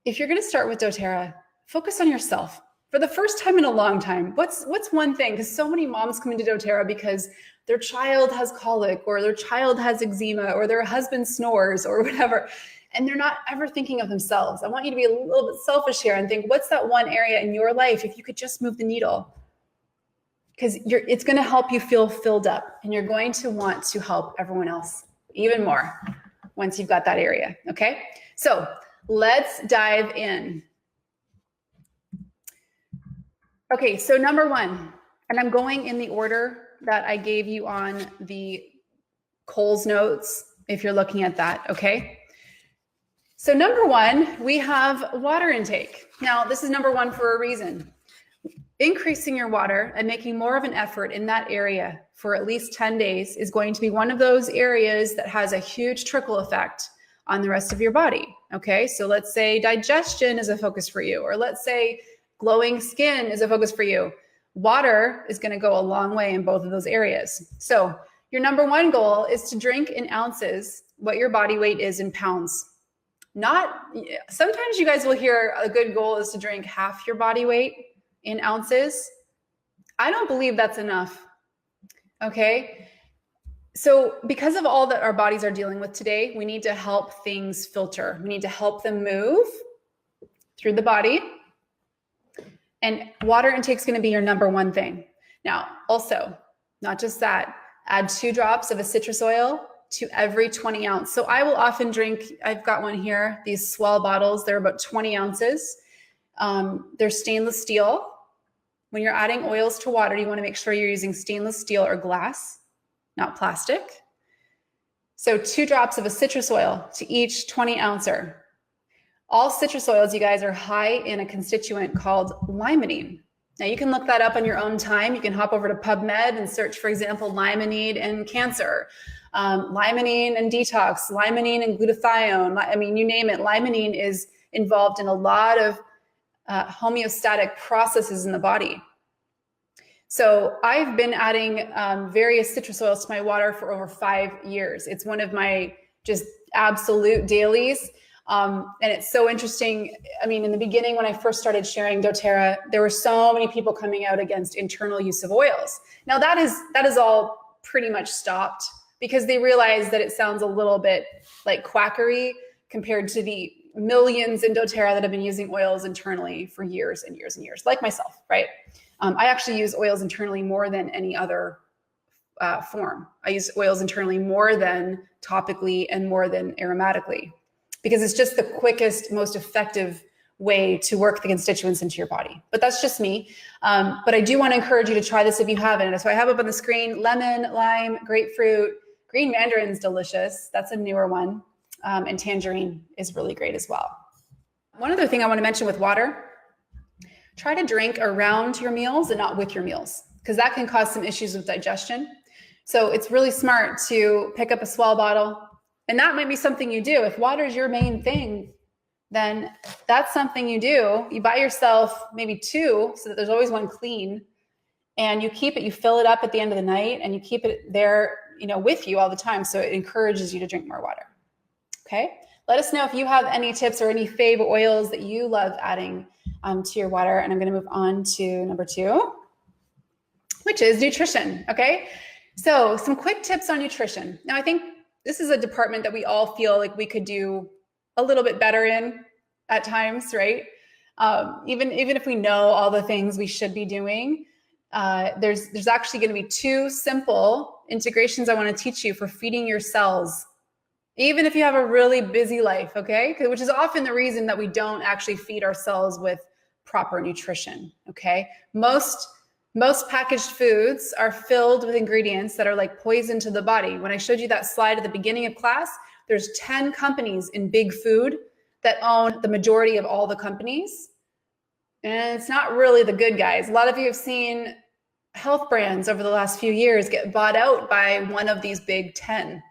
if you're going to start with doTERRA, focus on yourself. For the first time in a long time, what's one thing? Because so many moms come into doTERRA because their child has colic, or their child has eczema, or their husband snores, or whatever, and they're not ever thinking of themselves. I want you to be a little bit selfish here and think, what's that one area in your life, if you could just move the needle? Because it's going to help you feel filled up, and you're going to want to help everyone else even more once you've got that area, okay? So let's dive in. Okay, so number one, and I'm going in the order that I gave you on the Cole's notes, if you're looking at that, okay? So number one, we have water intake. Now, this is number one for a reason. Increasing your water and making more of an effort in that area for at least 10 days is going to be one of those areas that has a huge trickle effect on the rest of your body, okay? So let's say digestion is a focus for you, or let's say glowing skin is a focus for you. Water is going to go a long way in both of those areas. So your number one goal is to drink in ounces what your body weight is in pounds. Sometimes you guys will hear a good goal is to drink half your body weight in ounces. I don't believe that's enough, okay? So because of all that our bodies are dealing with today, we need to help things filter. We need to help them move through the body. And water intake is going to be your number one thing. Now, also, not just that, add 2 drops of a citrus oil to every 20 ounce. So I will often drink, I've got one here, these Swell bottles. They're about 20 ounces. They're stainless steel. When you're adding oils to water, you want to make sure you're using stainless steel or glass, not plastic. So 2 drops of a citrus oil to each 20 ouncer. All citrus oils, you guys, are high in a constituent called limonene. Now you can look that up on your own time. You can hop over to PubMed and search, for example, limonene and cancer, limonene and detox, limonene and glutathione. I mean, you name it. Limonene is involved in a lot of homeostatic processes in the body. So I've been adding various citrus oils to my water for over 5 years. It's one of my just absolute dailies. And it's so interesting. I mean, in the beginning, when I first started sharing doTERRA, there were so many people coming out against internal use of oils. Now that is all pretty much stopped because they realized that it sounds a little bit like quackery compared to the millions in doTERRA that have been using oils internally for years and years and years, like myself, right? I actually use oils internally more than any other form. I use oils internally more than topically and more than aromatically, because it's just the quickest, most effective way to work the constituents into your body. But that's just me. But I do want to encourage you to try this if you haven't. So I have up on the screen, lemon, lime, grapefruit, green mandarin's delicious. That's a newer one. And tangerine is really great as well. One other thing I want to mention with water, try to drink around your meals and not with your meals, because that can cause some issues with digestion. So it's really smart to pick up a Swell bottle. And that might be something you do. If water is your main thing, then that's something you do. You buy yourself maybe 2 so that there's always one clean, and you keep it, you fill it up at the end of the night, and you keep it there, with you all the time. So it encourages you to drink more water. Okay. Let us know if you have any tips or any fave oils that you love adding to your water. And I'm going to move on to number 2, which is nutrition. Okay. So some quick tips on nutrition. Now, I think this is a department that we all feel like we could do a little bit better in at times, right? Even if we know all the things we should be doing, there's actually going to be 2 simple integrations I want to teach you for feeding your cells, even if you have a really busy life, okay? Which is often the reason that we don't actually feed our cells with proper nutrition, okay? Most packaged foods are filled with ingredients that are like poison to the body. When I showed you that slide at the beginning of class, there's 10 companies in big food that own the majority of all the companies. And it's not really the good guys. A lot of you have seen health brands over the last few years get bought out by one of these big 10.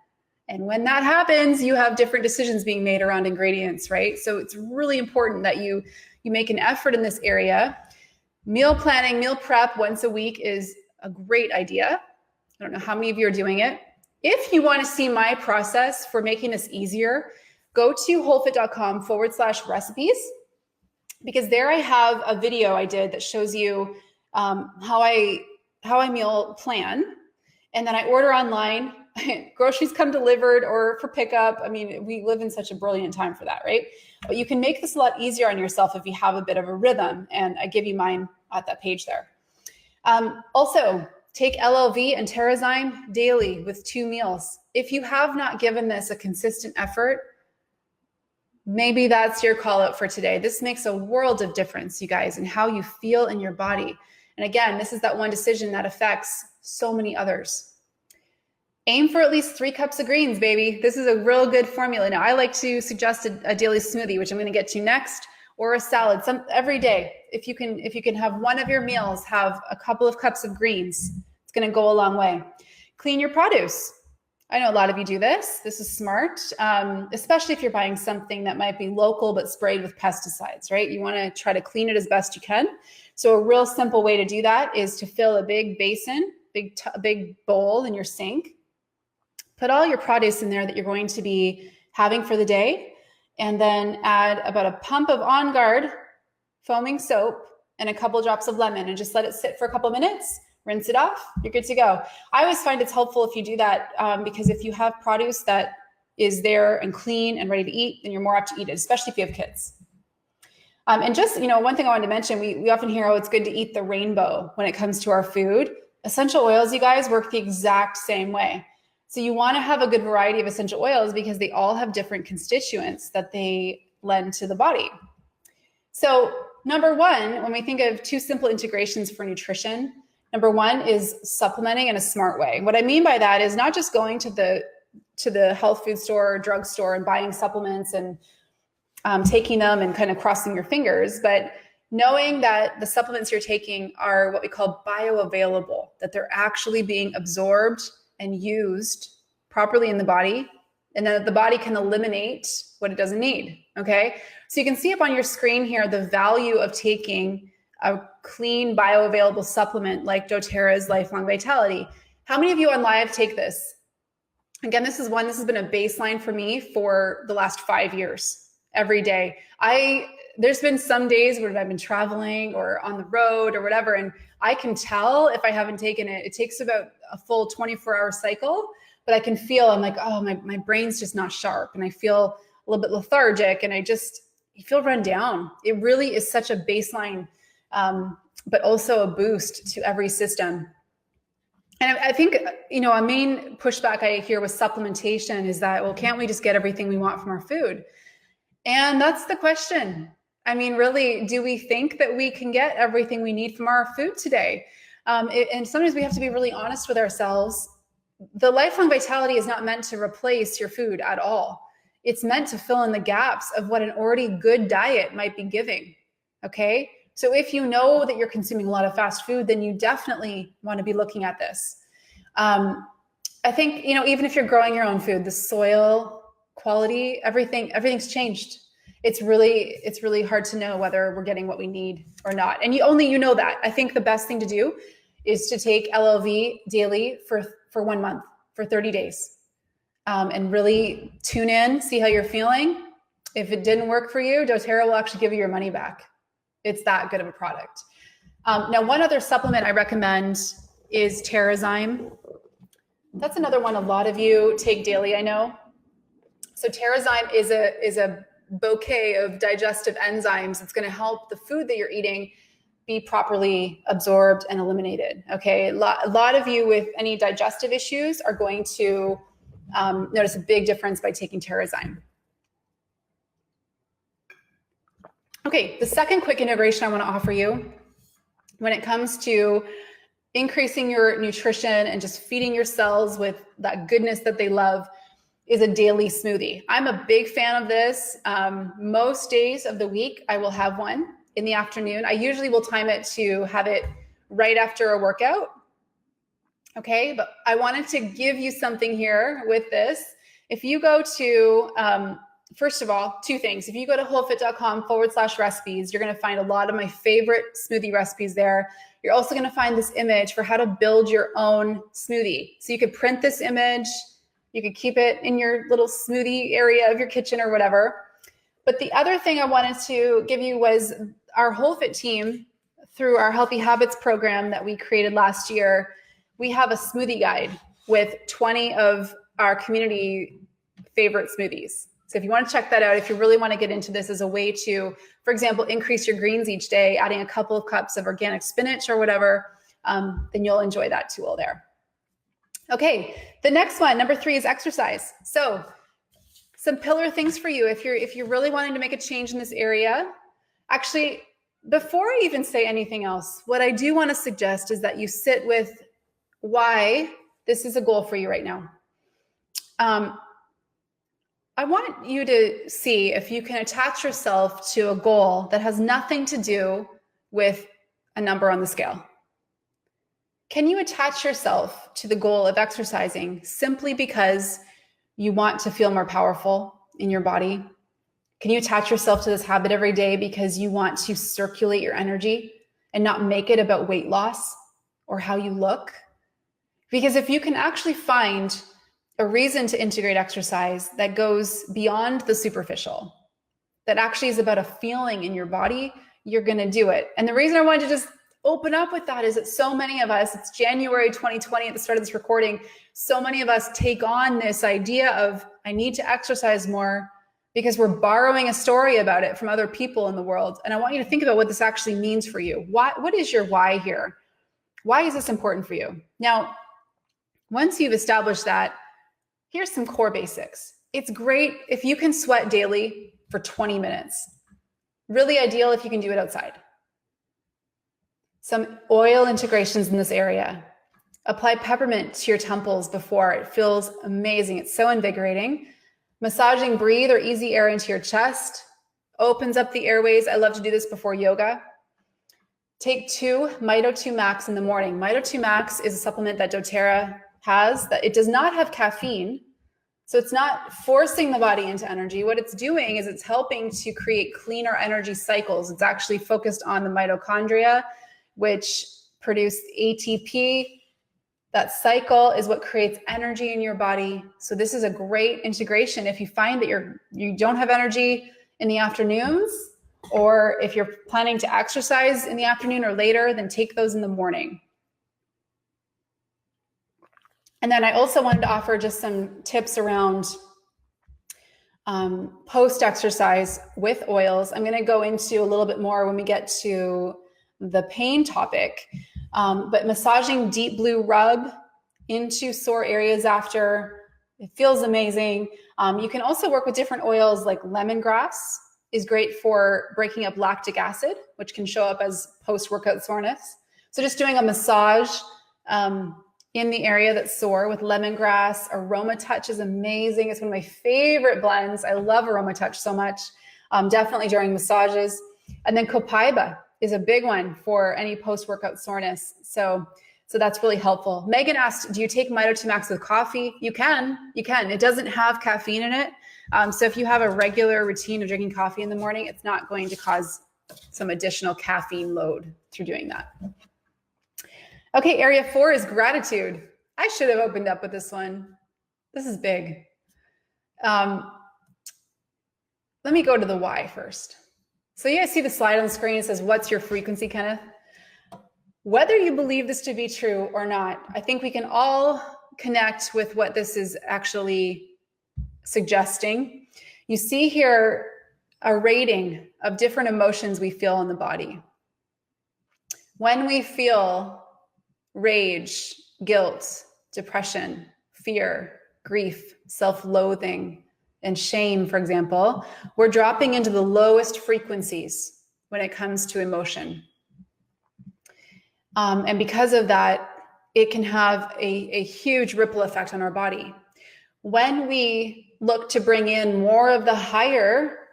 And when that happens, you have different decisions being made around ingredients, right? So it's really important that you make an effort in this area. Meal planning, meal prep once a week is a great idea. I don't know how many of you are doing it. If you want to see my process for making this easier, go to wholefit.com/recipes, because there I have a video I did that shows you how I meal plan, and then I order online. Groceries come delivered or for pickup. I mean, we live in such a brilliant time for that, right? But you can make this a lot easier on yourself if you have a bit of a rhythm, and I give you mine at that page there. Also, take LLV and Terrazyme daily with 2 meals. If you have not given this a consistent effort, maybe that's your call out for today. This makes a world of difference, you guys, in how you feel in your body. And again, this is that one decision that affects so many others. Aim for at least 3 cups of greens, baby. This is a real good formula. Now, I like to suggest a daily smoothie, which I'm going to get to next, or a salad every day. If you can have one of your meals, have a couple of cups of greens. It's going to go a long way. Clean your produce. I know a lot of you do this. This is smart, especially if you're buying something that might be local but sprayed with pesticides, right? You want to try to clean it as best you can. So a real simple way to do that is to fill a big basin, big bowl in your sink. Put all your produce in there that you're going to be having for the day, and then add about a pump of On Guard foaming soap and a couple drops of lemon, and just let it sit for a couple minutes. Rinse it off, you're good to go. I always find it's helpful if you do that because if you have produce that is there and clean and ready to eat, then you're more apt to eat it, especially if you have kids. And just, one thing I wanted to mention, we often hear, oh, it's good to eat the rainbow when it comes to our food. Essential oils, you guys, work the exact same way. So you want to have a good variety of essential oils because they all have different constituents that they lend to the body. So number one, when we think of 2 simple integrations for nutrition, number 1 is supplementing in a smart way. What I mean by that is not just going to the health food store or drug store and buying supplements and taking them and kind of crossing your fingers, but knowing that the supplements you're taking are what we call bioavailable, that they're actually being absorbed and used properly in the body, and that the body can eliminate what it doesn't need, okay? So you can see up on your screen here the value of taking a clean bioavailable supplement like doTERRA's Lifelong Vitality. How many of you on live take this? Again, this has been a baseline for me for the last 5 years, every day. There's been some days where I've been traveling or on the road or whatever, and I can tell if I haven't taken it. It takes about a full 24-hour cycle, but I can feel, I'm like, oh, my brain's just not sharp, and I feel a little bit lethargic, and you feel run down. It really is such a baseline, but also a boost to every system. And I think, a main pushback I hear with supplementation is that, well, can't we just get everything we want from our food? And that's the question. I mean, really, do we think that we can get everything we need from our food today? And sometimes we have to be really honest with ourselves. The Lifelong Vitality is not meant to replace your food at all. It's meant to fill in the gaps of what an already good diet might be giving, okay? So if you know that you're consuming a lot of fast food, then you definitely want to be looking at this. I think, even if you're growing your own food, the soil quality, everything's changed. It's really hard to know whether we're getting what we need or not. And you know that. I think the best thing to do is to take LLV daily for 1 month, for 30 days. And really tune in, see how you're feeling. If it didn't work for you, doTERRA will actually give you your money back. It's that good of a product. Now, one other supplement I recommend is Terrazyme. That's another one a lot of you take daily, I know. So Terrazyme is a bouquet of digestive enzymes. It's going to help the food that you're eating be properly absorbed and eliminated. Okay, a lot of you with any digestive issues are going to notice a big difference by taking Terrazyme. Okay, the second quick integration I want to offer you when it comes to increasing your nutrition and just feeding your cells with that goodness that they love is a daily smoothie. I'm a big fan of this. Most days of the week, I will have one in the afternoon. I usually will time it to have it right after a workout. Okay, but I wanted to give you something here with this. If you go to, first of all, 2 things. If you go to wholefit.com/recipes, you're going to find a lot of my favorite smoothie recipes there. You're also going to find this image for how to build your own smoothie. So you could print this image. You could keep it in your little smoothie area of your kitchen or whatever. But the other thing I wanted to give you was our WholeFit team, through our Healthy Habits program that we created last year, we have a smoothie guide with 20 of our community favorite smoothies. So if you want to check that out, if you really want to get into this as a way to, for example, increase your greens each day, adding a couple of cups of organic spinach or whatever, then you'll enjoy that tool there. Okay, the next one, number 3, is exercise. So some pillar things for you if you're really wanting to make a change in this area. Actually, before I even say anything else, what I do want to suggest is that you sit with why this is a goal for you right now. I want you to see if you can attach yourself to a goal that has nothing to do with a number on the scale. Can you attach yourself to the goal of exercising simply because you want to feel more powerful in your body? Can you attach yourself to this habit every day because you want to circulate your energy and not make it about weight loss or how you look? Because if you can actually find a reason to integrate exercise that goes beyond the superficial, that actually is about a feeling in your body, you're going to do it. And the reason I wanted to just open up with that is that so many of us, it's January 2020 at the start of this recording, so many of us take on this idea of, I need to exercise more, because we're borrowing a story about it from other people in the world. And I want you to think about what this actually means for you. What is your why here? Why is this important for you? Now, once you've established that, here's some core basics. It's great if you can sweat daily for 20 minutes. Really ideal if you can do it outside. Some oil integrations in this area. Apply peppermint to your temples before. It feels amazing. It's so invigorating. Massaging breathe or easy air into your chest opens up the airways. I love to do this before yoga. Take 2 Mito2 Max in the morning. Mito2 Max is a supplement that doTERRA has, that it does not have caffeine. So it's not forcing the body into energy. What it's doing is it's helping to create cleaner energy cycles. It's actually focused on the mitochondria, which produce ATP. That cycle is what creates energy in your body. So this is a great integration. If you find that you don't have energy in the afternoons, or if you're planning to exercise in the afternoon or later, then take those in the morning. And then I also wanted to offer just some tips around post-exercise with oils. I'm going to go into a little bit more when we get to the pain topic. But massaging deep blue rub into sore areas after, it feels amazing. You can also work with different oils, like lemongrass is great for breaking up lactic acid, which can show up as post-workout soreness. So just doing a massage in the area that's sore with lemongrass. Aroma Touch is amazing. It's one of my favorite blends. I love Aroma Touch so much, definitely during massages. And then copaiba is a big one for any post-workout soreness. So that's really helpful. Megan asked, do you take Mito2 Max with coffee? You can. It doesn't have caffeine in it. So if you have a regular routine of drinking coffee in the morning, it's not going to cause some additional caffeine load through doing that. Okay, area 4 is gratitude. I should have opened up with this one. This is big. Let me go to the why first. So you guys see the slide on the screen. It says, what's your frequency, Kenneth? Whether you believe this to be true or not, I think we can all connect with what this is actually suggesting. You see here a rating of different emotions we feel in the body. When we feel rage, guilt, depression, fear, grief, self-loathing, and shame, for example, we're dropping into the lowest frequencies when it comes to emotion. And because of that, it can have a huge ripple effect on our body. When we look to bring in more of the higher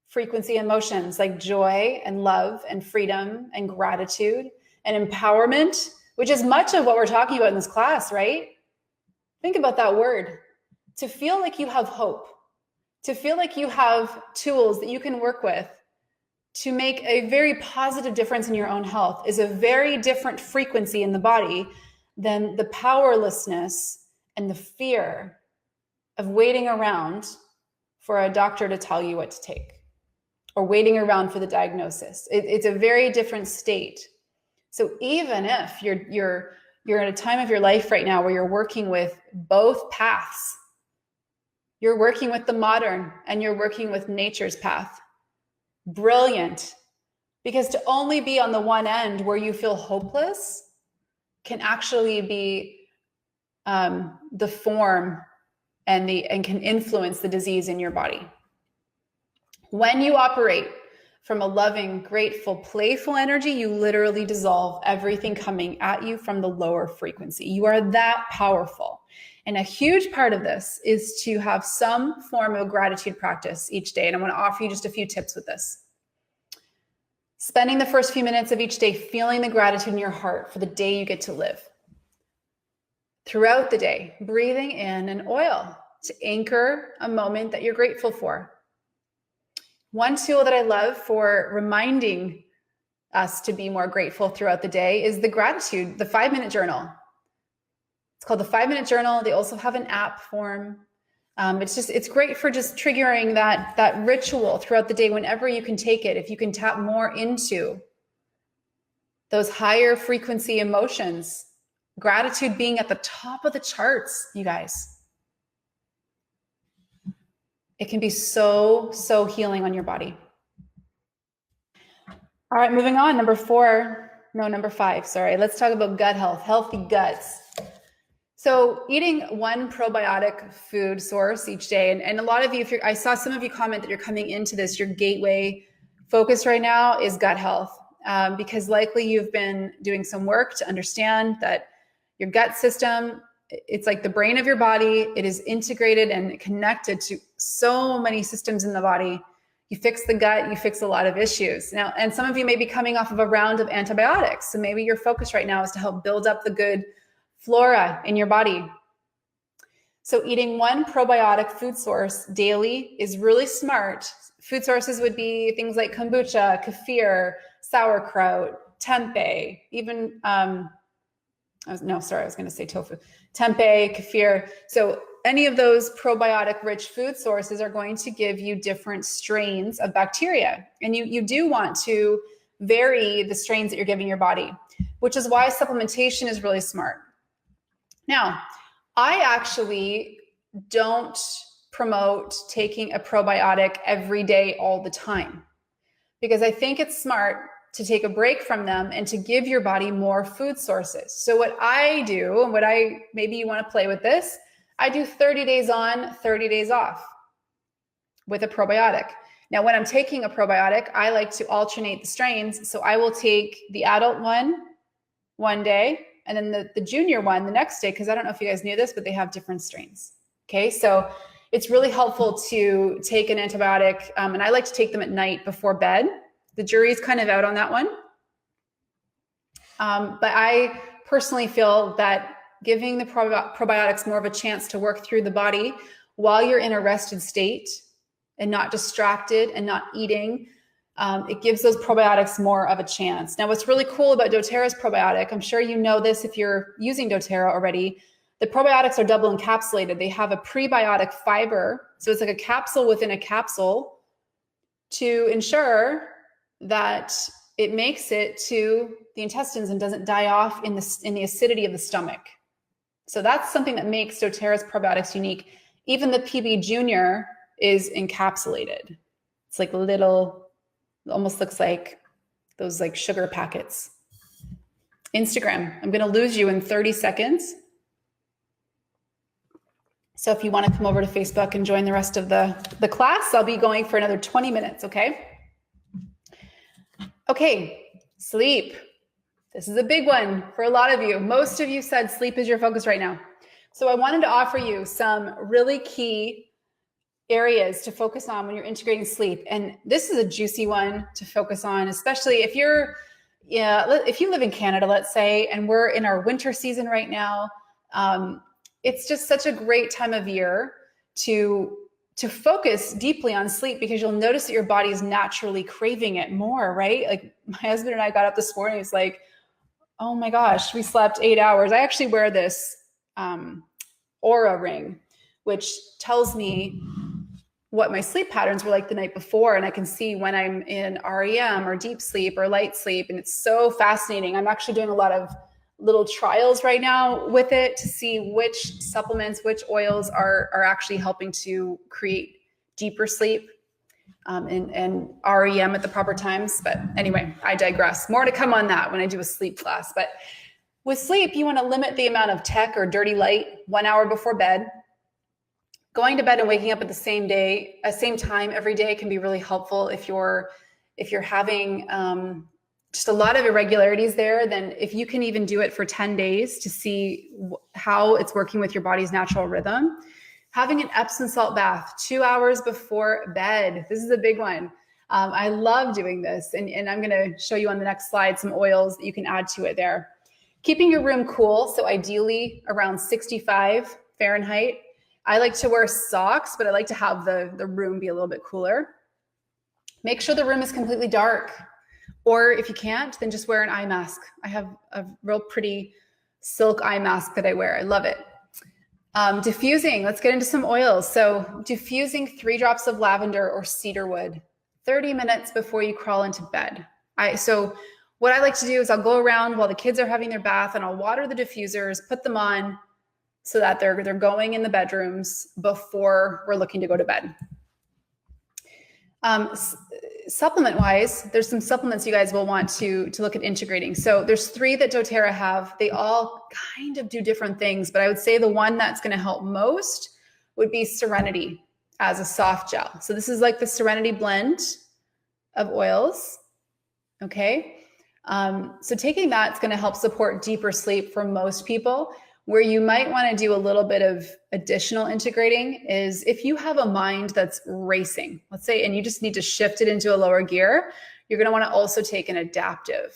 frequency emotions like joy and love and freedom and gratitude and empowerment, which is much of what we're talking about in this class, right? Think about that word. To feel like you have hope, to feel like you have tools that you can work with to make a very positive difference in your own health is a very different frequency in the body than the powerlessness and the fear of waiting around for a doctor to tell you what to take or waiting around for the diagnosis. It's a very different state. So even if you're in a time of your life right now where you're working with both paths, you're working with the modern and you're working with nature's path. Brilliant. Because to only be on the one end where you feel hopeless can actually be the form and can influence the disease in your body. When you operate from a loving, grateful, playful energy, you literally dissolve everything coming at you from the lower frequency. You are that powerful. And a huge part of this is to have some form of gratitude practice each day. And I want to offer you just a few tips with this. Spending the first few minutes of each day feeling the gratitude in your heart for the day you get to live. Throughout the day, breathing in an oil to anchor a moment that you're grateful for. One tool that I love for reminding us to be more grateful throughout the day is the 5-minute journal. It's called the 5-minute journal. They also have an app form. It's great for just triggering that ritual throughout the day whenever you can take it. If you can tap more into those higher frequency emotions, gratitude being at the top of the charts, you guys. It can be so, so healing on your body. All right, moving on. Number 5, sorry. Let's talk about gut health, healthy guts. So eating one probiotic food source each day, and a lot of you, I saw some of you comment that you're coming into this, your gateway focus right now is gut health, because likely you've been doing some work to understand that your gut system, it's like the brain of your body. It is integrated and connected to so many systems in the body. You fix the gut, you fix a lot of issues. Now, and some of you may be coming off of a round of antibiotics. So maybe your focus right now is to help build up the good flora in your body. So eating one probiotic food source daily is really smart. Food sources would be things like kombucha, kefir, sauerkraut, tempeh, even, I was going to say tofu, tempeh, kefir. So any of those probiotic rich food sources are going to give you different strains of bacteria. And you do want to vary the strains that you're giving your body, which is why supplementation is really smart. Now, I actually don't promote taking a probiotic every day all the time, because I think it's smart to take a break from them and to give your body more food sources. So what I do, and maybe you want to play with this, I do 30 days on, 30 days off with a probiotic. Now, when I'm taking a probiotic, I like to alternate the strains. So I will take the adult one day, and then the junior one the next day, because I don't know if you guys knew this, but they have different strains. Okay, so it's really helpful to take an antibiotic, and I like to take them at night before bed. The jury's kind of out on that one. But I personally feel that giving the probiotics more of a chance to work through the body while you're in a rested state and not distracted and not eating, it gives those probiotics more of a chance. Now, what's really cool about doTERRA's probiotic, I'm sure you know this if you're using doTERRA already, the probiotics are double encapsulated. They have a prebiotic fiber. So it's like a capsule within a capsule to ensure that it makes it to the intestines and doesn't die off in the acidity of the stomach. So that's something that makes doTERRA's probiotics unique. Even the PB Junior is encapsulated. It's like little, almost looks like those like sugar packets. Instagram, I'm going to lose you in 30 seconds. So if you want to come over to Facebook and join the rest of the class, I'll be going for another 20 minutes, okay? Okay, sleep. This is a big one for a lot of you. Most of you said sleep is your focus right now. So I wanted to offer you some really key areas to focus on when you're integrating sleep. And this is a juicy one to focus on, especially if if you live in Canada, let's say, and we're in our winter season right now. It's just such a great time of year to focus deeply on sleep, because you'll notice that your body is naturally craving it more, right? Like my husband and I got up this morning, it's like, oh my gosh, we slept 8 hours. I actually wear this Aura ring, which tells me what my sleep patterns were like the night before. And I can see when I'm in REM or deep sleep or light sleep. And it's so fascinating. I'm actually doing a lot of little trials right now with it to see which supplements, which oils are actually helping to create deeper sleep and REM at the proper times. But anyway, I digress. More to come on that when I do a sleep class. But With sleep, you want to limit the amount of tech or dirty light 1 hour before bed. Going to bed and waking up at the same time every day can be really helpful if you're having just a lot of irregularities there. Then if you can even do it for 10 days to see how it's working with your body's natural rhythm. Having an Epsom salt bath 2 hours before bed. This is a big one. I love doing this, and I'm going to show you on the next slide some oils that you can add to it there. Keeping your room cool, so ideally around 65 Fahrenheit. I like to wear socks, but I like to have the room be a little bit cooler. Make sure the room is completely dark, or if you can't, then just wear an eye mask. I have a real pretty silk eye mask that I wear. I love it. Diffusing, let's get into some oils. So diffusing 3 drops of lavender or cedarwood 30 minutes before you crawl into bed. So what I like to do is I'll go around while the kids are having their bath and I'll water the diffusers, put them on so that they're going in the bedrooms before we're looking to go to bed. Supplement wise, there's some supplements you guys will want to look at integrating. So there's 3 that doTERRA have. They all kind of do different things, but I would say the one that's going to help most would be Serenity as a soft gel. So this is like the Serenity blend of oils. Okay. So taking that's going to help support deeper sleep for most people. Where you might want to do a little bit of additional integrating is if you have a mind that's racing, let's say, and you just need to shift it into a lower gear, you're going to want to also take an adaptive.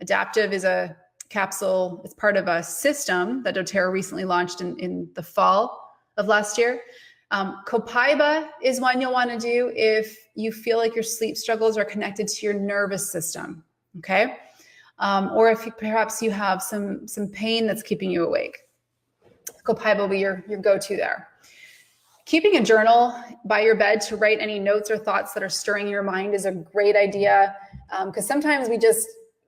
Adaptive is a capsule. It's part of a system that doTERRA recently launched in the fall of last year. Copaiba is one you'll want to do if you feel like your sleep struggles are connected to your nervous system, okay? Or if perhaps you have some pain that's keeping you awake. Copaiba will be your go-to there. Keeping a journal by your bed to write any notes or thoughts that are stirring your mind is a great idea, because sometimes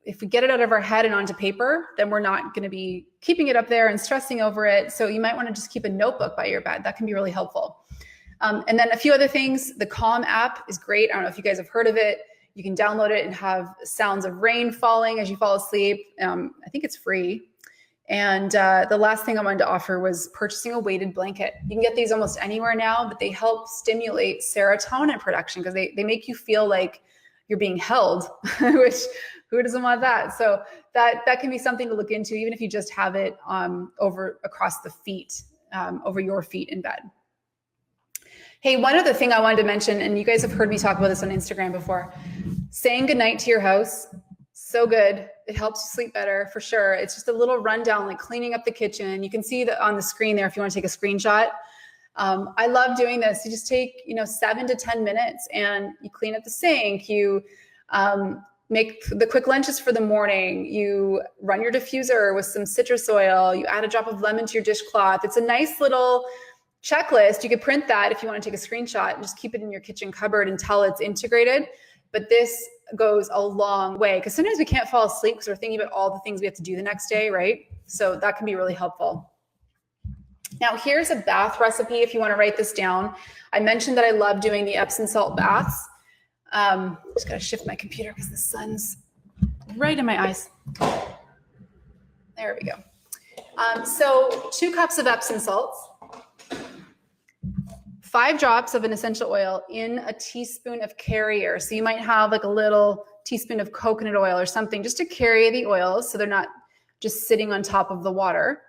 if we get it out of our head and onto paper, then we're not going to be keeping it up there and stressing over it. So you might want to just keep a notebook by your bed. That can be really helpful. And then a few other things. The Calm app is great. I don't know if you guys have heard of it. You can download it and have sounds of rain falling as you fall asleep. I think it's free. And the last thing I wanted to offer was purchasing a weighted blanket. You can get these almost anywhere now, but they help stimulate serotonin production because they make you feel like you're being held, which who doesn't want that? So that can be something to look into, even if you just have it over across the feet, over your feet in bed. Hey, one other thing I wanted to mention, and you guys have heard me talk about this on Instagram before, saying goodnight to your house. So good. It helps you sleep better for sure. It's just a little rundown, like cleaning up the kitchen. You can see that on the screen there if you want to take a screenshot. I love doing this. You just take 7 to 10 minutes and you clean up the sink. You make the quick lunches for the morning. You run your diffuser with some citrus oil. You add a drop of lemon to your dishcloth. It's a nice little checklist. You could print that if you want to take a screenshot and just keep it in your kitchen cupboard until it's integrated. But this goes a long way because sometimes we can't fall asleep because we're thinking about all the things we have to do the next day, right? So that can be really helpful. Now here's a bath recipe if you want to write this down. I mentioned that I love doing the Epsom salt baths. Just got to shift my computer because the sun's right in my eyes. There we go. So 2 cups of Epsom salts, 5 drops of an essential oil in a teaspoon of carrier. So you might have like a little teaspoon of coconut oil or something just to carry the oils so they're not just sitting on top of the water.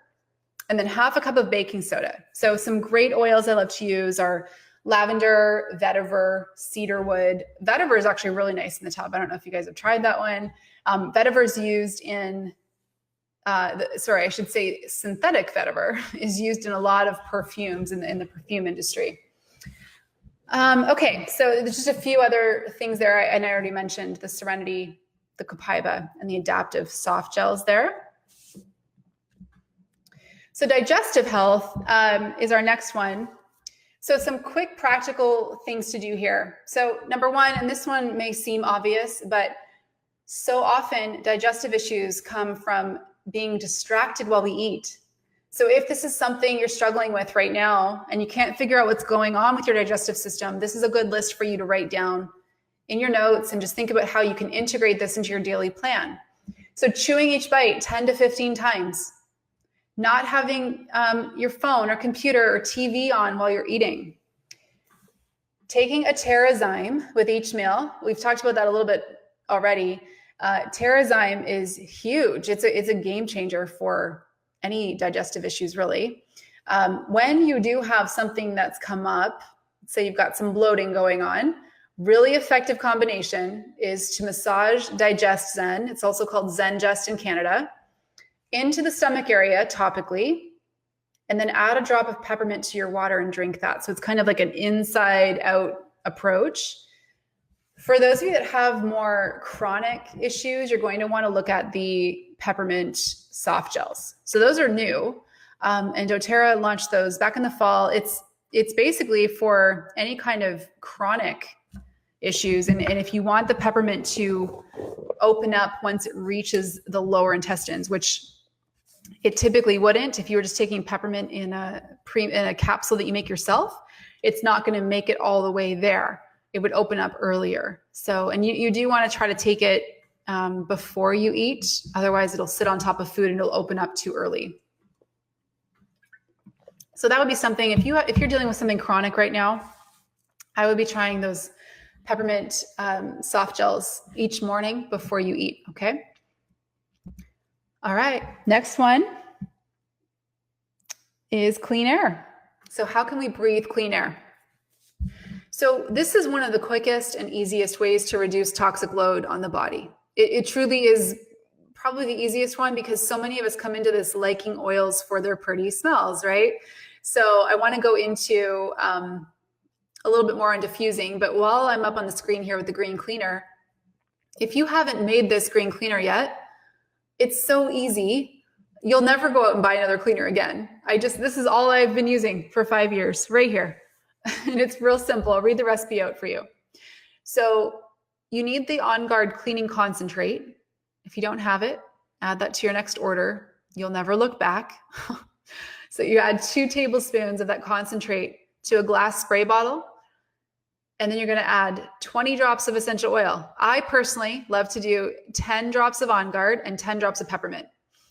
And then half a cup of baking soda. So some great oils I love to use are lavender, vetiver, cedarwood. Vetiver is actually really nice in the tub. I don't know if you guys have tried that one. Vetiver is used in, I should say synthetic vetiver is used in a lot of perfumes in the perfume industry. Okay, so there's just a few other things there. And I already mentioned the Serenity, the Copaiba, and the adaptive soft gels there. So digestive health is our next one. So some quick practical things to do here. So number one, and this one may seem obvious, but so often digestive issues come from being distracted while we eat. So if this is something you're struggling with right now and you can't figure out what's going on with your digestive system, this is a good list for you to write down in your notes and just think about how you can integrate this into your daily plan. So chewing each bite 10 to 15 times. Not having your phone or computer or TV on while you're eating. Taking a TERRA with each meal. We've talked about that a little bit already. TERRA is huge. It's a game changer for any digestive issues, really. When you do have something that's come up, say you've got some bloating going on, really effective combination is to massage DIGEST.m. It's also called Zengest in Canada, into the stomach area topically, and then add a drop of peppermint to your water and drink that. So it's kind of like an inside out approach. For those of you that have more chronic issues, you're going to want to look at the peppermint soft gels. So those are new. And doTERRA launched those back in the fall. It's basically for any kind of chronic issues. And if you want the peppermint to open up once it reaches the lower intestines, which it typically wouldn't, if you were just taking peppermint in a capsule that you make yourself, it's not going to make it all the way there. It would open up earlier. So, and you do want to try to take it before you eat. Otherwise it'll sit on top of food and it'll open up too early. So that would be something, if you're dealing with something chronic right now, I would be trying those peppermint soft gels each morning before you eat, okay? All right, next one is clean air. So how can we breathe clean air? So this is one of the quickest and easiest ways to reduce toxic load on the body. It truly is probably the easiest one because so many of us come into this liking oils for their pretty smells, right? So I want to go into a little bit more on diffusing, but while I'm up on the screen here with the green cleaner, if you haven't made this green cleaner yet, it's so easy. You'll never go out and buy another cleaner again. This is all I've been using for 5 years right here. And it's real simple. I'll read the recipe out for you. So you need the On Guard cleaning concentrate. If you don't have it, add that to your next order. You'll never look back. So you add 2 tablespoons of that concentrate to a glass spray bottle. And then you're going to add 20 drops of essential oil. I personally love to do 10 drops of On Guard and 10 drops of peppermint.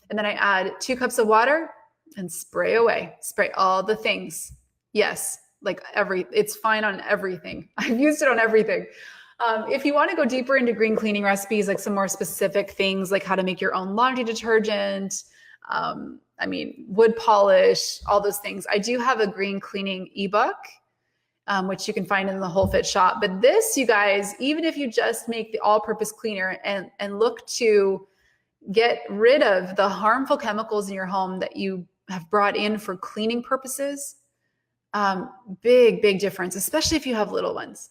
And then I add 2 cups of water and spray away. Spray all the things. Yes, like it's fine on everything. I've used it on everything. If you want to go deeper into green cleaning recipes, like some more specific things, like how to make your own laundry detergent, wood polish, all those things. I do have a green cleaning ebook, which you can find in the Whole Fit shop. But this, you guys, even if you just make the all-purpose cleaner and look to get rid of the harmful chemicals in your home that you have brought in for cleaning purposes, big difference, especially if you have little ones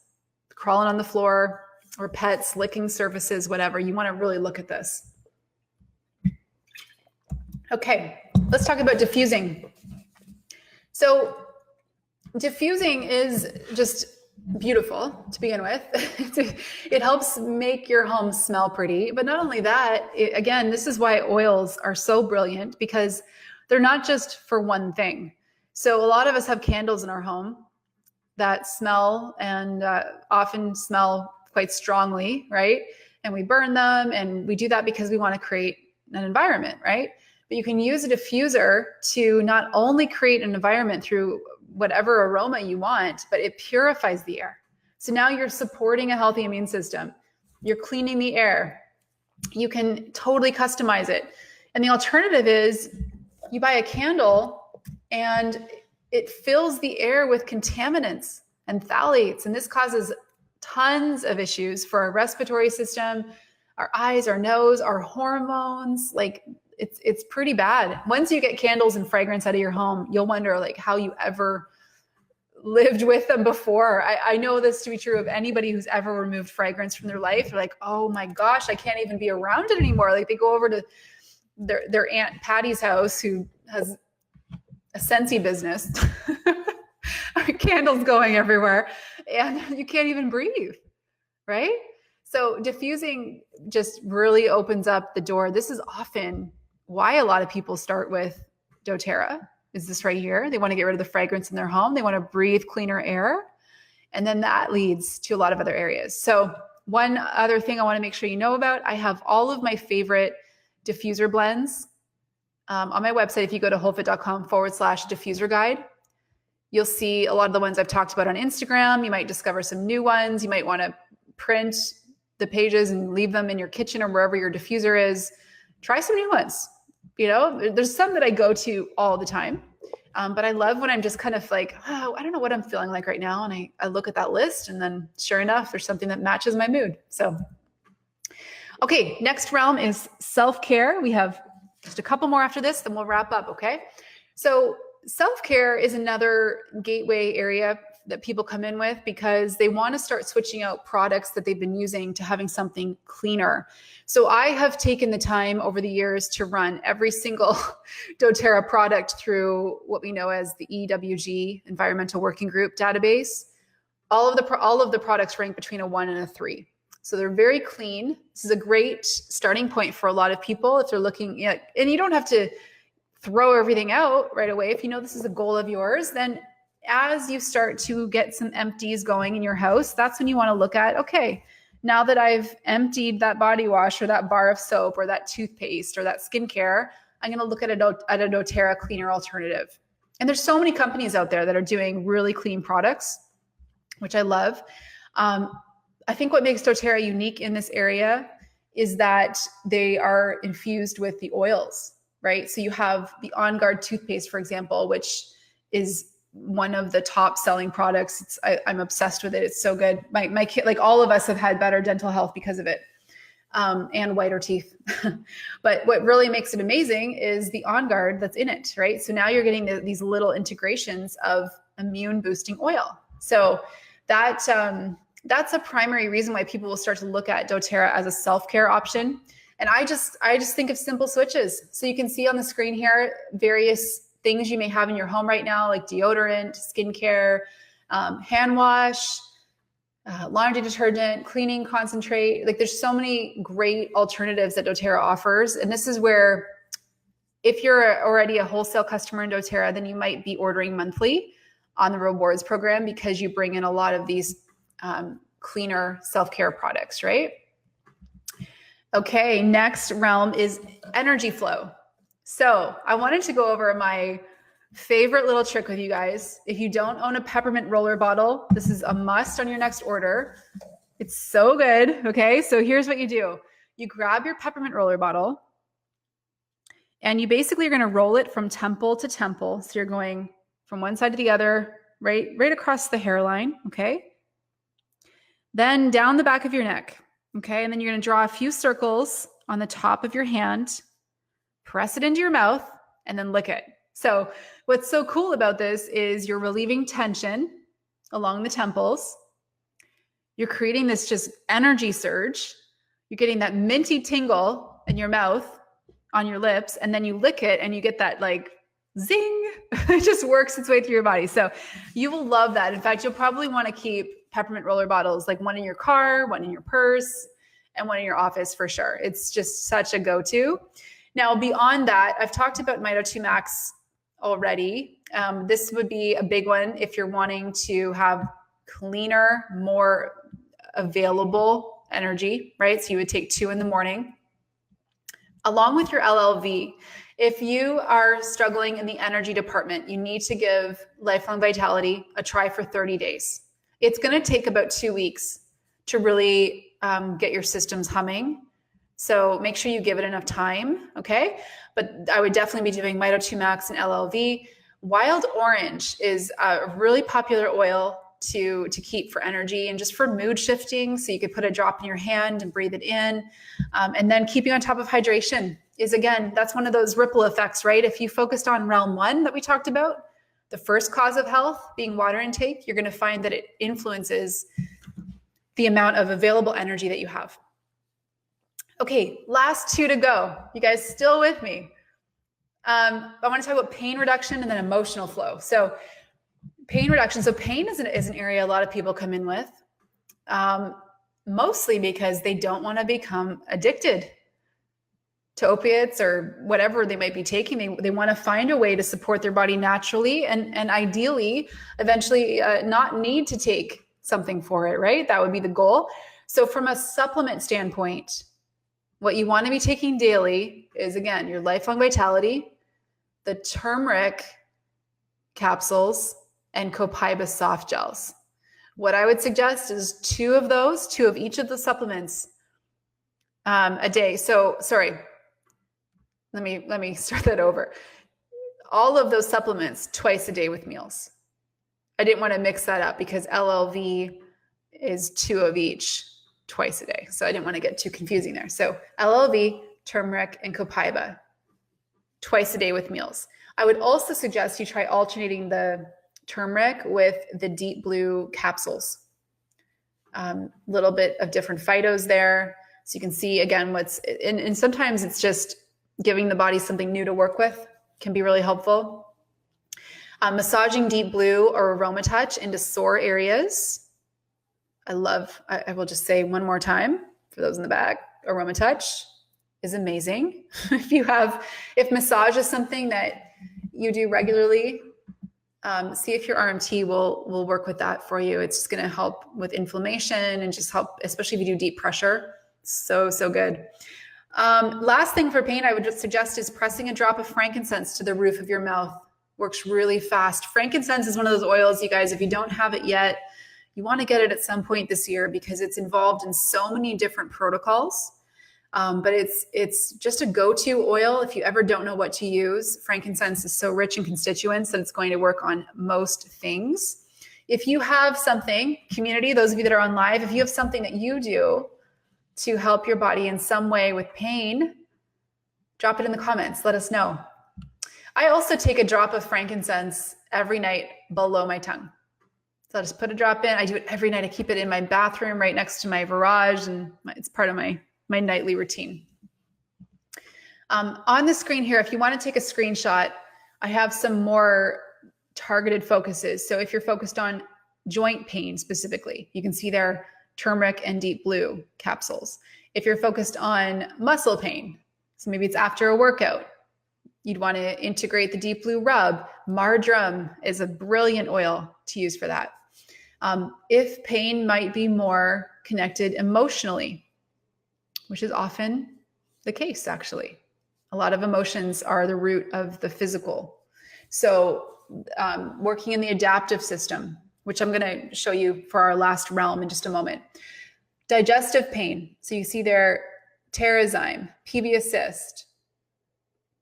crawling on the floor or pets, licking surfaces, whatever. You want to really look at this. Okay, let's talk about diffusing. So diffusing is just beautiful to begin with. It helps make your home smell pretty. But not only that, again, this is why oils are so brilliant, because they're not just for one thing. So a lot of us have candles in our home that smell and often smell quite strongly, right? And we burn them, and we do that because we want to create an environment, right? But you can use a diffuser to not only create an environment through whatever aroma you want, but it purifies the air. So now you're supporting a healthy immune system. You're cleaning the air. You can totally customize it. And the alternative is you buy a candle and it fills the air with contaminants and phthalates. And this causes tons of issues for our respiratory system, our eyes, our nose, our hormones. Like it's pretty bad. Once you get candles and fragrance out of your home, you'll wonder like how you ever lived with them before. I know this to be true of anybody who's ever removed fragrance from their life. They're like, oh my gosh, I can't even be around it anymore. Like they go over to their Aunt Patty's house, who has a Scentsy business, candles going everywhere, and you can't even breathe, right? So diffusing just really opens up the door. This is often why a lot of people start with doTERRA, is this right here. They want to get rid of the fragrance in their home. They want to breathe cleaner air. And then that leads to a lot of other areas. So one other thing I want to make sure you know about, I have all of my favorite diffuser blends. On my website, if you go to wholefit.com/diffuser guide, you'll see a lot of the ones I've talked about on Instagram. You might discover some new ones. You might want to print the pages and leave them in your kitchen or wherever your diffuser is. Try some new ones. You know, there's some that I go to all the time. But I love when I'm just kind of like, oh, I don't know what I'm feeling like right now. And I look at that list, and then sure enough, there's something that matches my mood. So, okay, next realm is self-care. We have just a couple more after this, then we'll wrap up, okay? So self-care is another gateway area that people come in with because they want to start switching out products that they've been using to having something cleaner. So I have taken the time over the years to run every single doTERRA product through what we know as the EWG, Environmental Working Group database. All of the products rank between a 1 and a 3. So they're very clean. This is a great starting point for a lot of people if they're looking at, and you don't have to throw everything out right away. If you know this is a goal of yours, then as you start to get some empties going in your house, that's when you want to look at, okay, now that I've emptied that body wash or that bar of soap or that toothpaste or that skincare, I'm going to look at a doTERRA cleaner alternative. And there's so many companies out there that are doing really clean products, which I love. I think what makes doTERRA unique in this area is that they are infused with the oils, right? So you have the On Guard toothpaste, for example, which is one of the top selling products. I'm obsessed with it. It's so good. My kid, like all of us, have had better dental health because of it, and whiter teeth. But what really makes it amazing is the On Guard that's in it, right? So now you're getting these little integrations of immune boosting oil. So that's a primary reason why people will start to look at doTERRA as a self-care option. And I just think of simple switches. So you can see on the screen here various things you may have in your home right now, like deodorant, skincare, hand wash, laundry detergent, cleaning concentrate. Like there's so many great alternatives that doTERRA offers. And this is where, if you're already a wholesale customer in doTERRA, then you might be ordering monthly on the rewards program because you bring in a lot of these cleaner self-care products, right? Okay, next realm is energy flow. So I wanted to go over my favorite little trick with you guys. If you don't own a peppermint roller bottle, this is a must on your next order. It's so good. Okay, so here's what you do. You grab your peppermint roller bottle and you basically are going to roll it from temple to temple. So you're going from one side to the other, right across the hairline. Okay. Then down the back of your neck. Okay. And then you're going to draw a few circles on the top of your hand, press it into your mouth, and then lick it. So what's so cool about this is you're relieving tension along the temples. You're creating this just energy surge. You're getting that minty tingle in your mouth, on your lips, and then you lick it and you get that like zing. It just works its way through your body. So you will love that. In fact, you'll probably want to keep peppermint roller bottles, like one in your car, one in your purse, and one in your office for sure. It's just such a go-to. Now, beyond that, I've talked about Mito2 Max already. This would be a big one if you're wanting to have cleaner, more available energy, right? So you would take 2 in the morning. Along with your LLV, if you are struggling in the energy department, you need to give Lifelong Vitality a try for 30 days. It's going to take about 2 weeks to really get your systems humming. So make sure you give it enough time, okay? But I would definitely be doing Mito2 Max and LLV. Wild Orange is a really popular oil to keep for energy and just for mood shifting. So you could put a drop in your hand and breathe it in. And then keeping on top of hydration is, again, that's one of those ripple effects, right? If you focused on realm 1 that we talked about, the first cause of health being water intake, you're going to find that it influences the amount of available energy that you have. Okay, last 2 to go. You guys still with me? I want to talk about pain reduction and then emotional flow. So pain reduction. So pain is an area a lot of people come in with, mostly because they don't want to become addicted to opiates or whatever they might be taking. They want to find a way to support their body naturally and ideally eventually not need to take something for it, right? That would be the goal. So from a supplement standpoint, what you want to be taking daily is, again, your Lifelong Vitality, the turmeric capsules, and copaiba soft gels. What I would suggest is 2 of each of the supplements a day. So sorry, let me start that over. All of those supplements twice a day with meals. I didn't want to mix that up because LLV is 2 of each twice a day. So I didn't want to get too confusing there. So LLV, turmeric, and copaiba twice a day with meals. I would also suggest you try alternating the turmeric with the deep blue capsules. Little bit of different phytos there. So you can see again what's, and sometimes it's just giving the body something new to work with can be really helpful. Massaging deep blue or aroma touch into sore areas. I will just say one more time for those in the back, aroma touch is amazing. If massage is something that you do regularly, see if your RMT will work with that for you. It's just going to help with inflammation and just help, especially if you do deep pressure. So good. Last thing for pain, I would just suggest is pressing a drop of frankincense to the roof of your mouth. Works really fast. Frankincense is one of those oils, you guys, if you don't have it yet, you want to get it at some point this year because it's involved in so many different protocols. But it's just a go-to oil. If you ever don't know what to use, frankincense is so rich in constituents that it's going to work on most things. If you have something, community, those of you that are on live, if you have something that you do to help your body in some way with pain, drop it in the comments. Let us know. I also take a drop of frankincense every night below my tongue. So I just put a drop in. I do it every night. I keep it in my bathroom right next to my garage, and it's part of my nightly routine. On the screen here, if you want to take a screenshot, I have some more targeted focuses. So if you're focused on joint pain specifically, you can see there turmeric and deep blue capsules. If you're focused on muscle pain, so maybe it's after a workout, you'd want to integrate the deep blue rub. Marjoram is a brilliant oil to use for that. If pain might be more connected emotionally, which is often the case, actually. A lot of emotions are the root of the physical. So working in the adaptive system, which I'm going to show you for our last realm in just a moment. Digestive pain. So you see there, Terrazyme, PV Assist,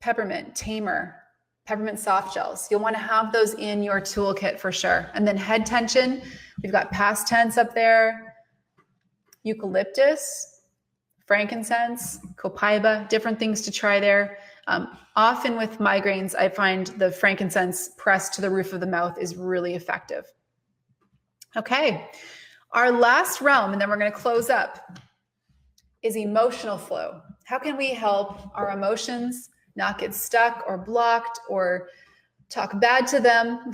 peppermint, tamer, peppermint soft gels. You'll want to have those in your toolkit for sure. And then head tension, we've got past tense up there, eucalyptus, frankincense, copaiba, different things to try there. Often with migraines, I find the frankincense pressed to the roof of the mouth is really effective. Okay, our last realm, and then we're going to close up, is emotional flow. How can we help our emotions not get stuck or blocked or talk bad to them?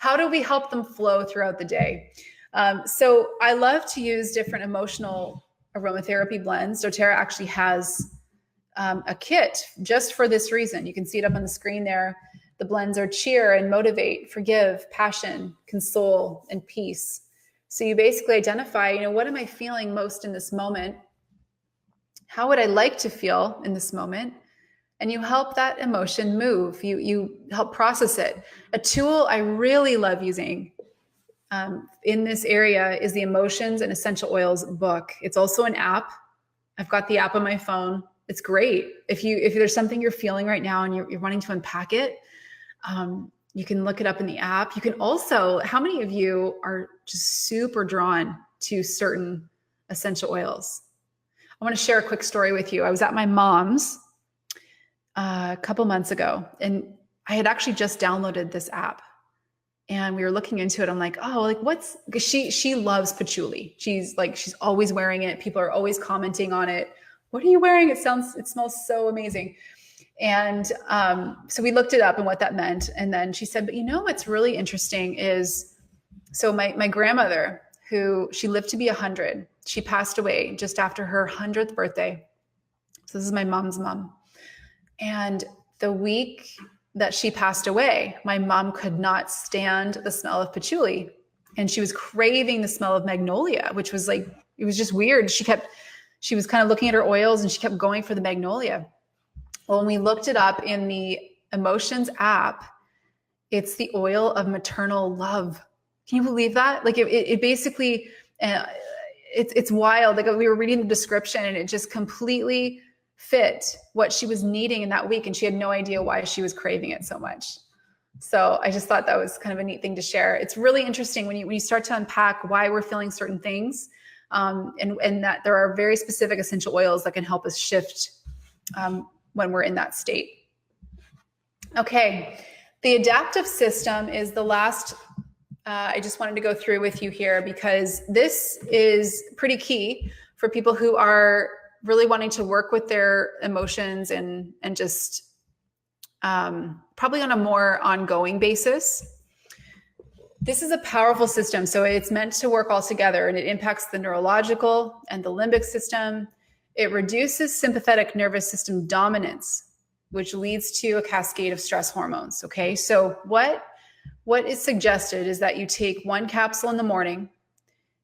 How do we help them flow throughout the day? So I love to use different emotional aromatherapy blends. doTERRA actually has a kit just for this reason. You can see it up on the screen there. The blends are cheer and motivate, forgive, passion, console, and peace. So you basically identify, what am I feeling most in this moment? How would I like to feel in this moment? And you help that emotion move. You help process it. A tool I really love using in this area is the Emotions and Essential Oils book. It's also an app. I've got the app on my phone. It's great. If there's something you're feeling right now and you're wanting to unpack it, you can look it up in the app. You can also, how many of you are just super drawn to certain essential oils? I want to share a quick story with you. I was at my mom's a couple months ago, and I had actually just downloaded this app. And we were looking into it. I'm like, because she loves patchouli. She's always wearing it. People are always commenting on it. What are you wearing? It smells so amazing. And so we looked it up and what that meant. And then she said, but what's really interesting is, so my grandmother, who she lived to be 100, she passed away just after her 100th birthday. So this is my mom's mom. And the week that she passed away, my mom could not stand the smell of patchouli, and she was craving the smell of magnolia, which was it was just weird. She kept she was kind of looking at her oils and she kept going for the magnolia. Well, when we looked it up in the Emotions app, it's the oil of maternal love. Can you believe that? Like it basically, it's wild. Like we were reading the description and it just completely fit what she was needing in that week. And she had no idea why she was craving it so much. So I just thought that was kind of a neat thing to share. It's really interesting when you start to unpack why we're feeling certain things, and that there are very specific essential oils that can help us shift when we're in that state. Okay, the adaptive system is the last I just wanted to go through with you here, because this is pretty key for people who are really wanting to work with their emotions and just probably on a more ongoing basis. This is a powerful system. So it's meant to work all together, and it impacts the neurological and the limbic system. It reduces sympathetic nervous system dominance, which leads to a cascade of stress hormones. Okay, so what is suggested is that you take one capsule in the morning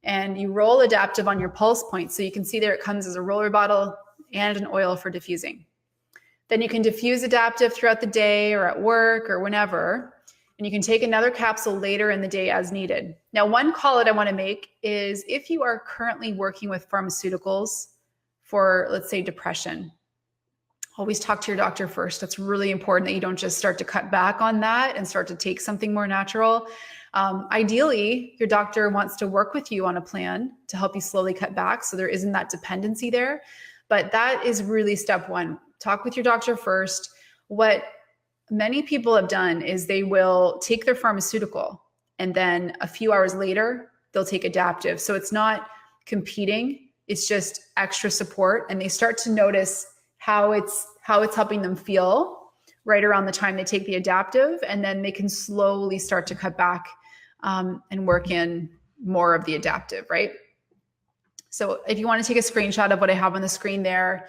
and you roll adaptive on your pulse point. So you can see there it comes as a roller bottle and an oil for diffusing. Then you can diffuse adaptive throughout the day or at work or whenever, and you can take another capsule later in the day as needed. Now, one call that I want to make is if you are currently working with pharmaceuticals for, let's say, depression, always talk to your doctor first. That's really important that you don't just start to cut back on that and start to take something more natural. Ideally, your doctor wants to work with you on a plan to help you slowly cut back, so there isn't that dependency there. But that is really step one. Talk with your doctor first. What many people have done is they will take their pharmaceutical and then a few hours later, they'll take adaptive. So it's not competing, it's just extra support. And they start to notice how it's helping them feel right around the time they take the adaptive. And then they can slowly start to cut back and work in more of the adaptive, right? So if you want to take a screenshot of what I have on the screen there,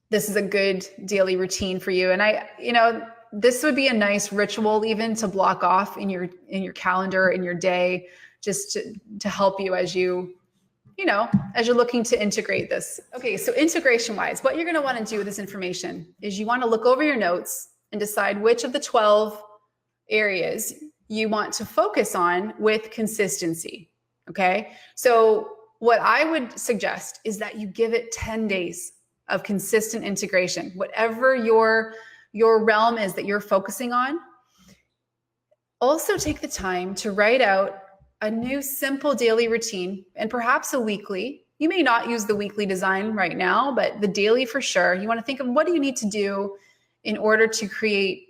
this is a good daily routine for you. And this would be a nice ritual even to block off in your calendar, in your day, just to help you as you're looking to integrate this. Okay, so integration wise, what you're going to want to do with this information is you want to look over your notes and decide which of the 12 areas you want to focus on with consistency. Okay, so what I would suggest is that you give it 10 days of consistent integration, whatever your realm is that you're focusing on. Also take the time to write out a new simple daily routine, and perhaps a weekly. You may not use the weekly design right now, but the daily for sure. You want to think of what do you need to do in order to create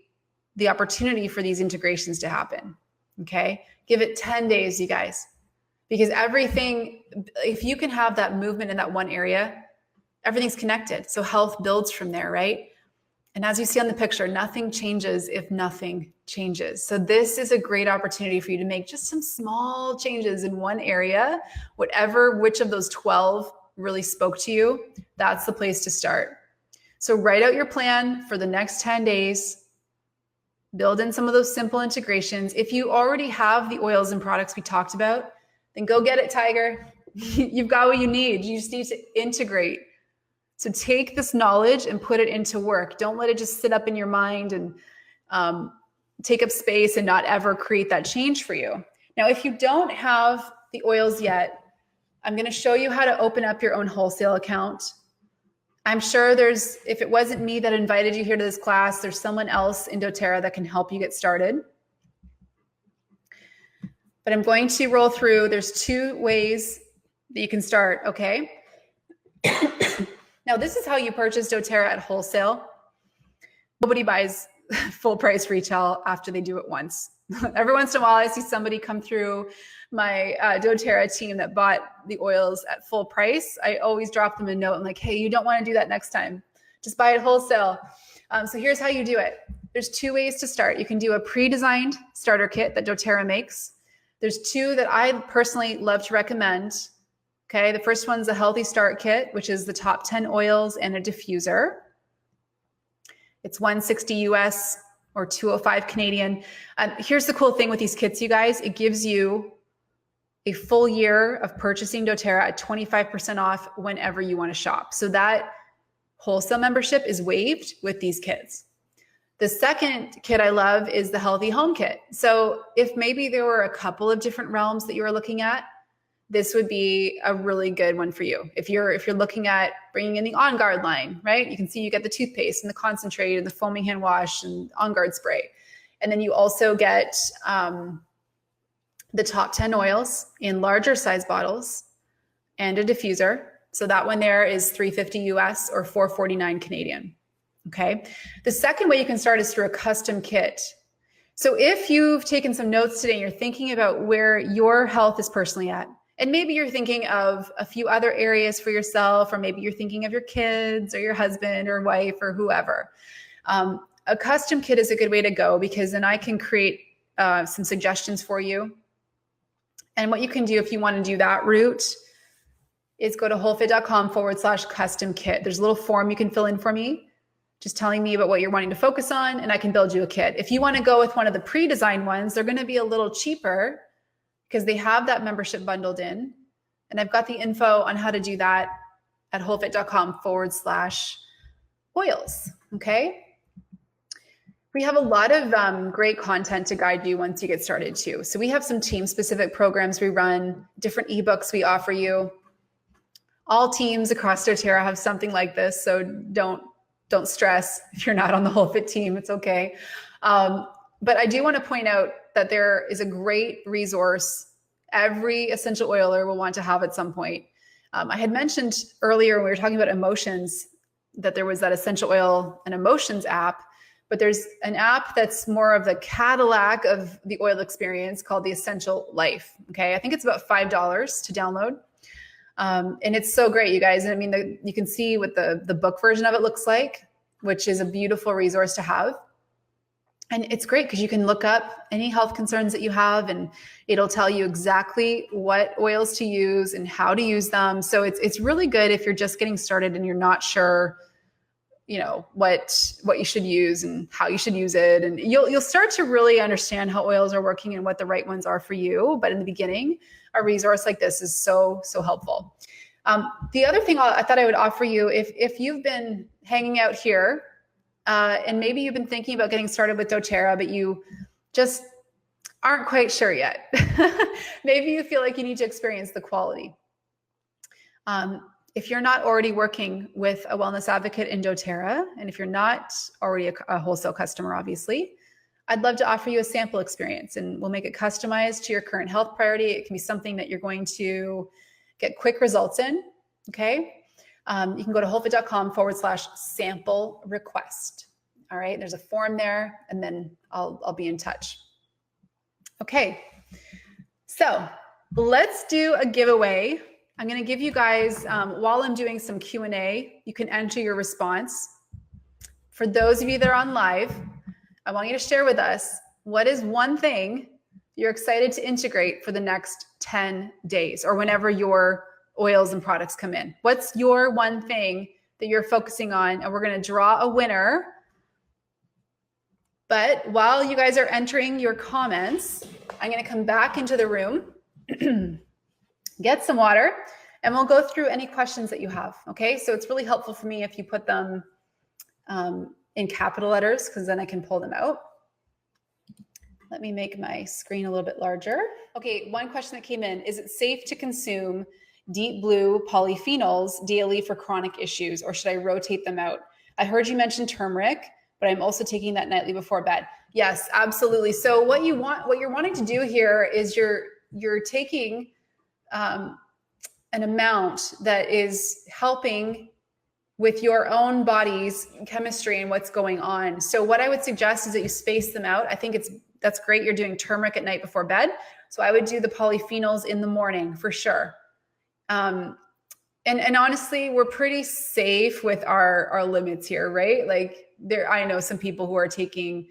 the opportunity for these integrations to happen. Okay, give it 10 days, you guys, because everything, if you can have that movement in that one area, everything's connected. So health builds from there, right? And as you see on the picture, nothing changes if nothing changes. So this is a great opportunity for you to make just some small changes in one area, which of those 12 really spoke to you, that's the place to start. So write out your plan for the next 10 days, build in some of those simple integrations. If you already have the oils and products we talked about, then go get it, Tiger. You've got what you need. You just need to integrate. So take this knowledge and put it into work. Don't let it just sit up in your mind and take up space and not ever create that change for you. Now, if you don't have the oils yet, I'm going to show you how to open up your own wholesale account. I'm sure if it wasn't me that invited you here to this class, there's someone else in doTERRA that can help you get started. But I'm going to roll through. There's 2 ways that you can start, okay? Now, this is how you purchase doTERRA at wholesale. Nobody buys full price retail after they do it once. Every once in a while, I see somebody come through my doTERRA team that bought the oils at full price. I always drop them a note. I'm like, hey, you don't want to do that next time. Just buy it wholesale. So here's how you do it. There's 2 ways to start. You can do a pre-designed starter kit that doTERRA makes. There's 2 that I personally love to recommend. Okay, the first one's a healthy start kit, which is the top 10 oils and a diffuser. It's $160 US or $205 Canadian. Here's the cool thing with these kits, you guys. It gives you a full year of purchasing doTERRA at 25% off whenever you want to shop. So that wholesale membership is waived with these kits. The second kit I love is the Healthy Home Kit. So if maybe there were a couple of different realms that you were looking at, this would be a really good one for you. If you're looking at bringing in the On Guard line, right? You can see you get the toothpaste and the concentrate and the foaming hand wash and On Guard spray. And then you also get the top 10 oils in larger size bottles and a diffuser. So that one there is $350 US or $449 Canadian. Okay. The second way you can start is through a custom kit. So if you've taken some notes today and you're thinking about where your health is personally at, and maybe you're thinking of a few other areas for yourself, or maybe you're thinking of your kids or your husband or wife or whoever, a custom kit is a good way to go, because then I can create some suggestions for you. And what you can do if you want to do that route is go to wholefit.com/custom kit. There's a little form you can fill in for me, just telling me about what you're wanting to focus on, and I can build you a kit. If you want to go with one of the pre-designed ones, they're going to be a little cheaper because they have that membership bundled in. And I've got the info on how to do that at wholefit.com/oils. Okay. We have a lot of great content to guide you once you get started too. So we have some team specific programs we run, different ebooks we offer you. All teams across doTERRA have something like this. So don't stress if you're not on the WholeFit team, it's okay. But I do want to point out that there is a great resource every essential oiler will want to have at some point. I had mentioned earlier when we were talking about emotions that there was that essential oil and emotions app, but there's an app that's more of the Cadillac of the oil experience called the Essential Life. Okay, I think it's about $5 to download. And it's so great, you guys. And I mean, you can see what the book version of it looks like, which is a beautiful resource to have. And it's great because you can look up any health concerns that you have, and it'll tell you exactly what oils to use and how to use them. So it's really good if you're just getting started and you're not sure, you know, what you should use and how you should use it. And you'll start to really understand how oils are working and what the right ones are for you. But in the beginning, a resource like this is so helpful. The other thing I thought I would offer you, if you've been hanging out here, and maybe you've been thinking about getting started with doTERRA, but you just aren't quite sure yet. Maybe you feel like you need to experience the quality. If you're not already working with a wellness advocate in doTERRA, and if you're not already a wholesale customer, obviously, I'd love to offer you a sample experience, and we'll make it customized to your current health priority. It can be something that you're going to get quick results in, okay? You can go to wholefit.com/sample request. All right, there's a form there, and then I'll be in touch. Okay, so let's do a giveaway. I'm gonna give you guys, while I'm doing some Q&A, you can enter your response. For those of you that are on live, I want you to share with us, what is one thing you're excited to integrate for the next 10 days or whenever your oils and products come in? What's your one thing that you're focusing on? And we're going to draw a winner. But while you guys are entering your comments, I'm going to come back into the room, get some water, and we'll go through any questions that you have. Okay, so it's really helpful for me if you put them in capital letters, because then I can pull them out. Let me make my screen a little bit larger. Okay, one question that came in: is it safe to consume deep blue polyphenols daily for chronic issues, or should I rotate them out? I heard you mention turmeric, but I'm also taking that nightly before bed. Yes, absolutely. So what you're wanting to do here is you're taking an amount that is helping with your own body's chemistry and what's going on. So what I would suggest is that you space them out. I think that's great. You're doing turmeric at night before bed. So I would do the polyphenols in the morning for sure. And honestly, we're pretty safe with our limits here, right? Like I know some people who are taking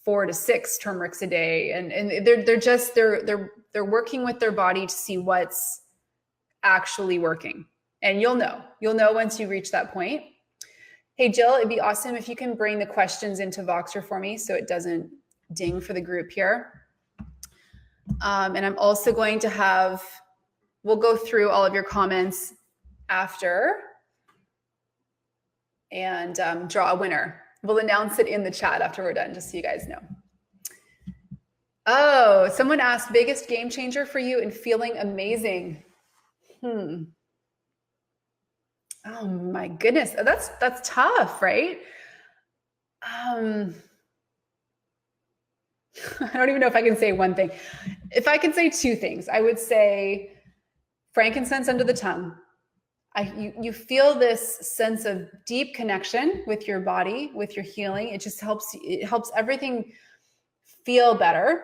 4 to 6 turmerics a day, and they're working with their body to see what's actually working. And you'll know once you reach that point. Hey, Jill, it'd be awesome if you can bring the questions into Voxer for me so it doesn't ding for the group here. And I'm also going to have we'll go through all of your comments after and draw a winner. We'll announce it in the chat after we're done, just so you guys know. Oh, someone asked, biggest game changer for you in feeling amazing. Oh my goodness, that's tough, right? I don't even know if I can say one thing. If I can say two things, I would say frankincense under the tongue. You feel this sense of deep connection with your body, with your healing. It just helps. It helps everything feel better.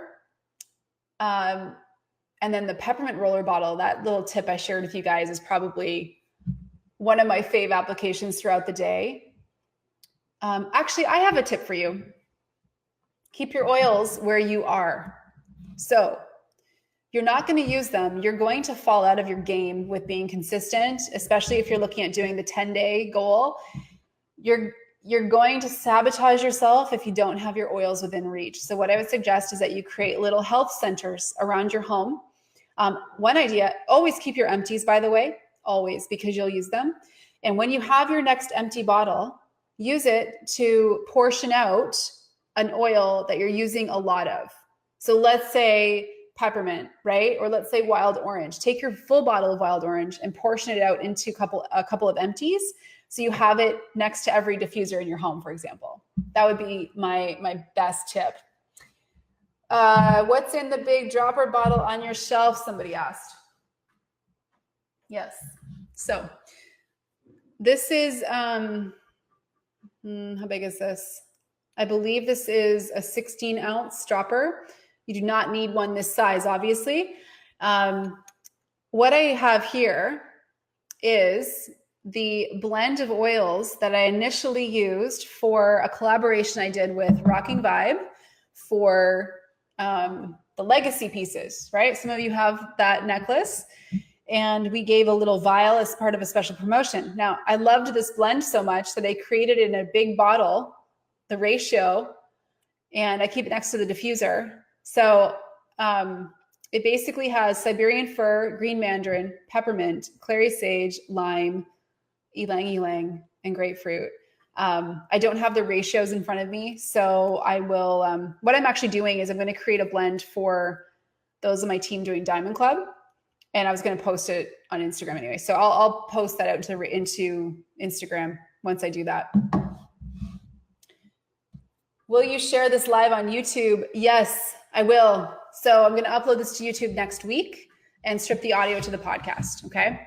And then the peppermint roller bottle, that little tip I shared with you guys, is probably one of my fave applications throughout the day. Actually, I have a tip for you. Keep your oils where you are. So you're not going to use them. You're going to fall out of your game with being consistent, especially if you're looking at doing the 10-day goal. You're going to sabotage yourself if you don't have your oils within reach. So what I would suggest is that you create little health centers around your home. One idea, always keep your empties, by the way, always, because you'll use them. And when you have your next empty bottle, use it to portion out an oil that you're using a lot of. So let's say peppermint, right? Or let's say wild orange. Take your full bottle of wild orange and portion it out into a couple of empties. So you have it next to every diffuser in your home, for example. That would be my best tip. What's in the big dropper bottle on your shelf? Somebody asked. Yes. So this is, how big is this? I believe this is a 16-ounce dropper. You do not need one this size, obviously. What I have here is the blend of oils that I initially used for a collaboration I did with Rocking Vibe for the legacy pieces, right? Some of you have that necklace, and we gave a little vial as part of a special promotion. Now, I loved this blend so much that I created it in a big bottle, the ratio, and I keep it next to the diffuser. So it basically has Siberian fir, green mandarin, peppermint, clary sage, lime, ylang ylang, and grapefruit. I don't have the ratios in front of me, so I will, what I'm actually doing is I'm going to create a blend for those of my team doing Diamond Club, and I was going to post it on Instagram anyway. So I'll post that out into Instagram once I do that. Will you share this live on YouTube? Yes, I will. So I'm going to upload this to YouTube next week and strip the audio to the podcast. Okay.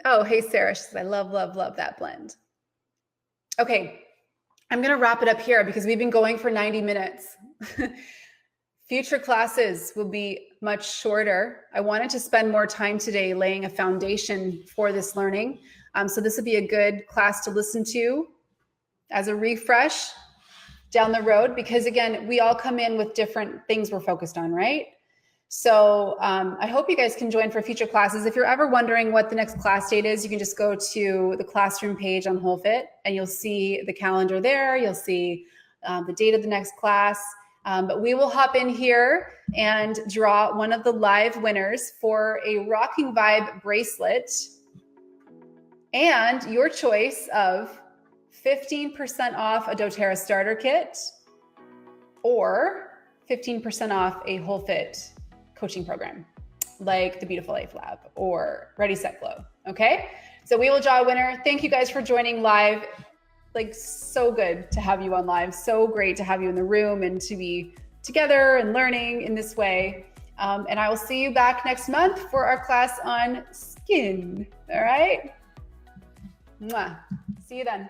Oh, hey, Sarah. She says, I love that blend. Okay. I'm going to wrap it up here because we've been going for 90 minutes. Future classes will be much shorter. I wanted to spend more time today laying a foundation for this learning. So this would be a good class to listen to as a refresh down the road, because again, we all come in with different things we're focused on, right? So I hope you guys can join for future classes. If you're ever wondering what the next class date is, you can just go to the classroom page on WholeFit and you'll see the calendar there. You'll see the date of the next class. But we will hop in here and draw one of the live winners for a Rocking Vibe bracelet and your choice of 15% off a doTERRA starter kit or 15% off a WholeFit coaching program like the Beautiful Life Lab or Ready, Set, Glow. Okay. So we will draw a winner. Thank you guys for joining live. Like, so good to have you on live. So great to have you in the room and to be together and learning in this way. And I will see you back next month for our class on skin. All right. Mwah. See you then.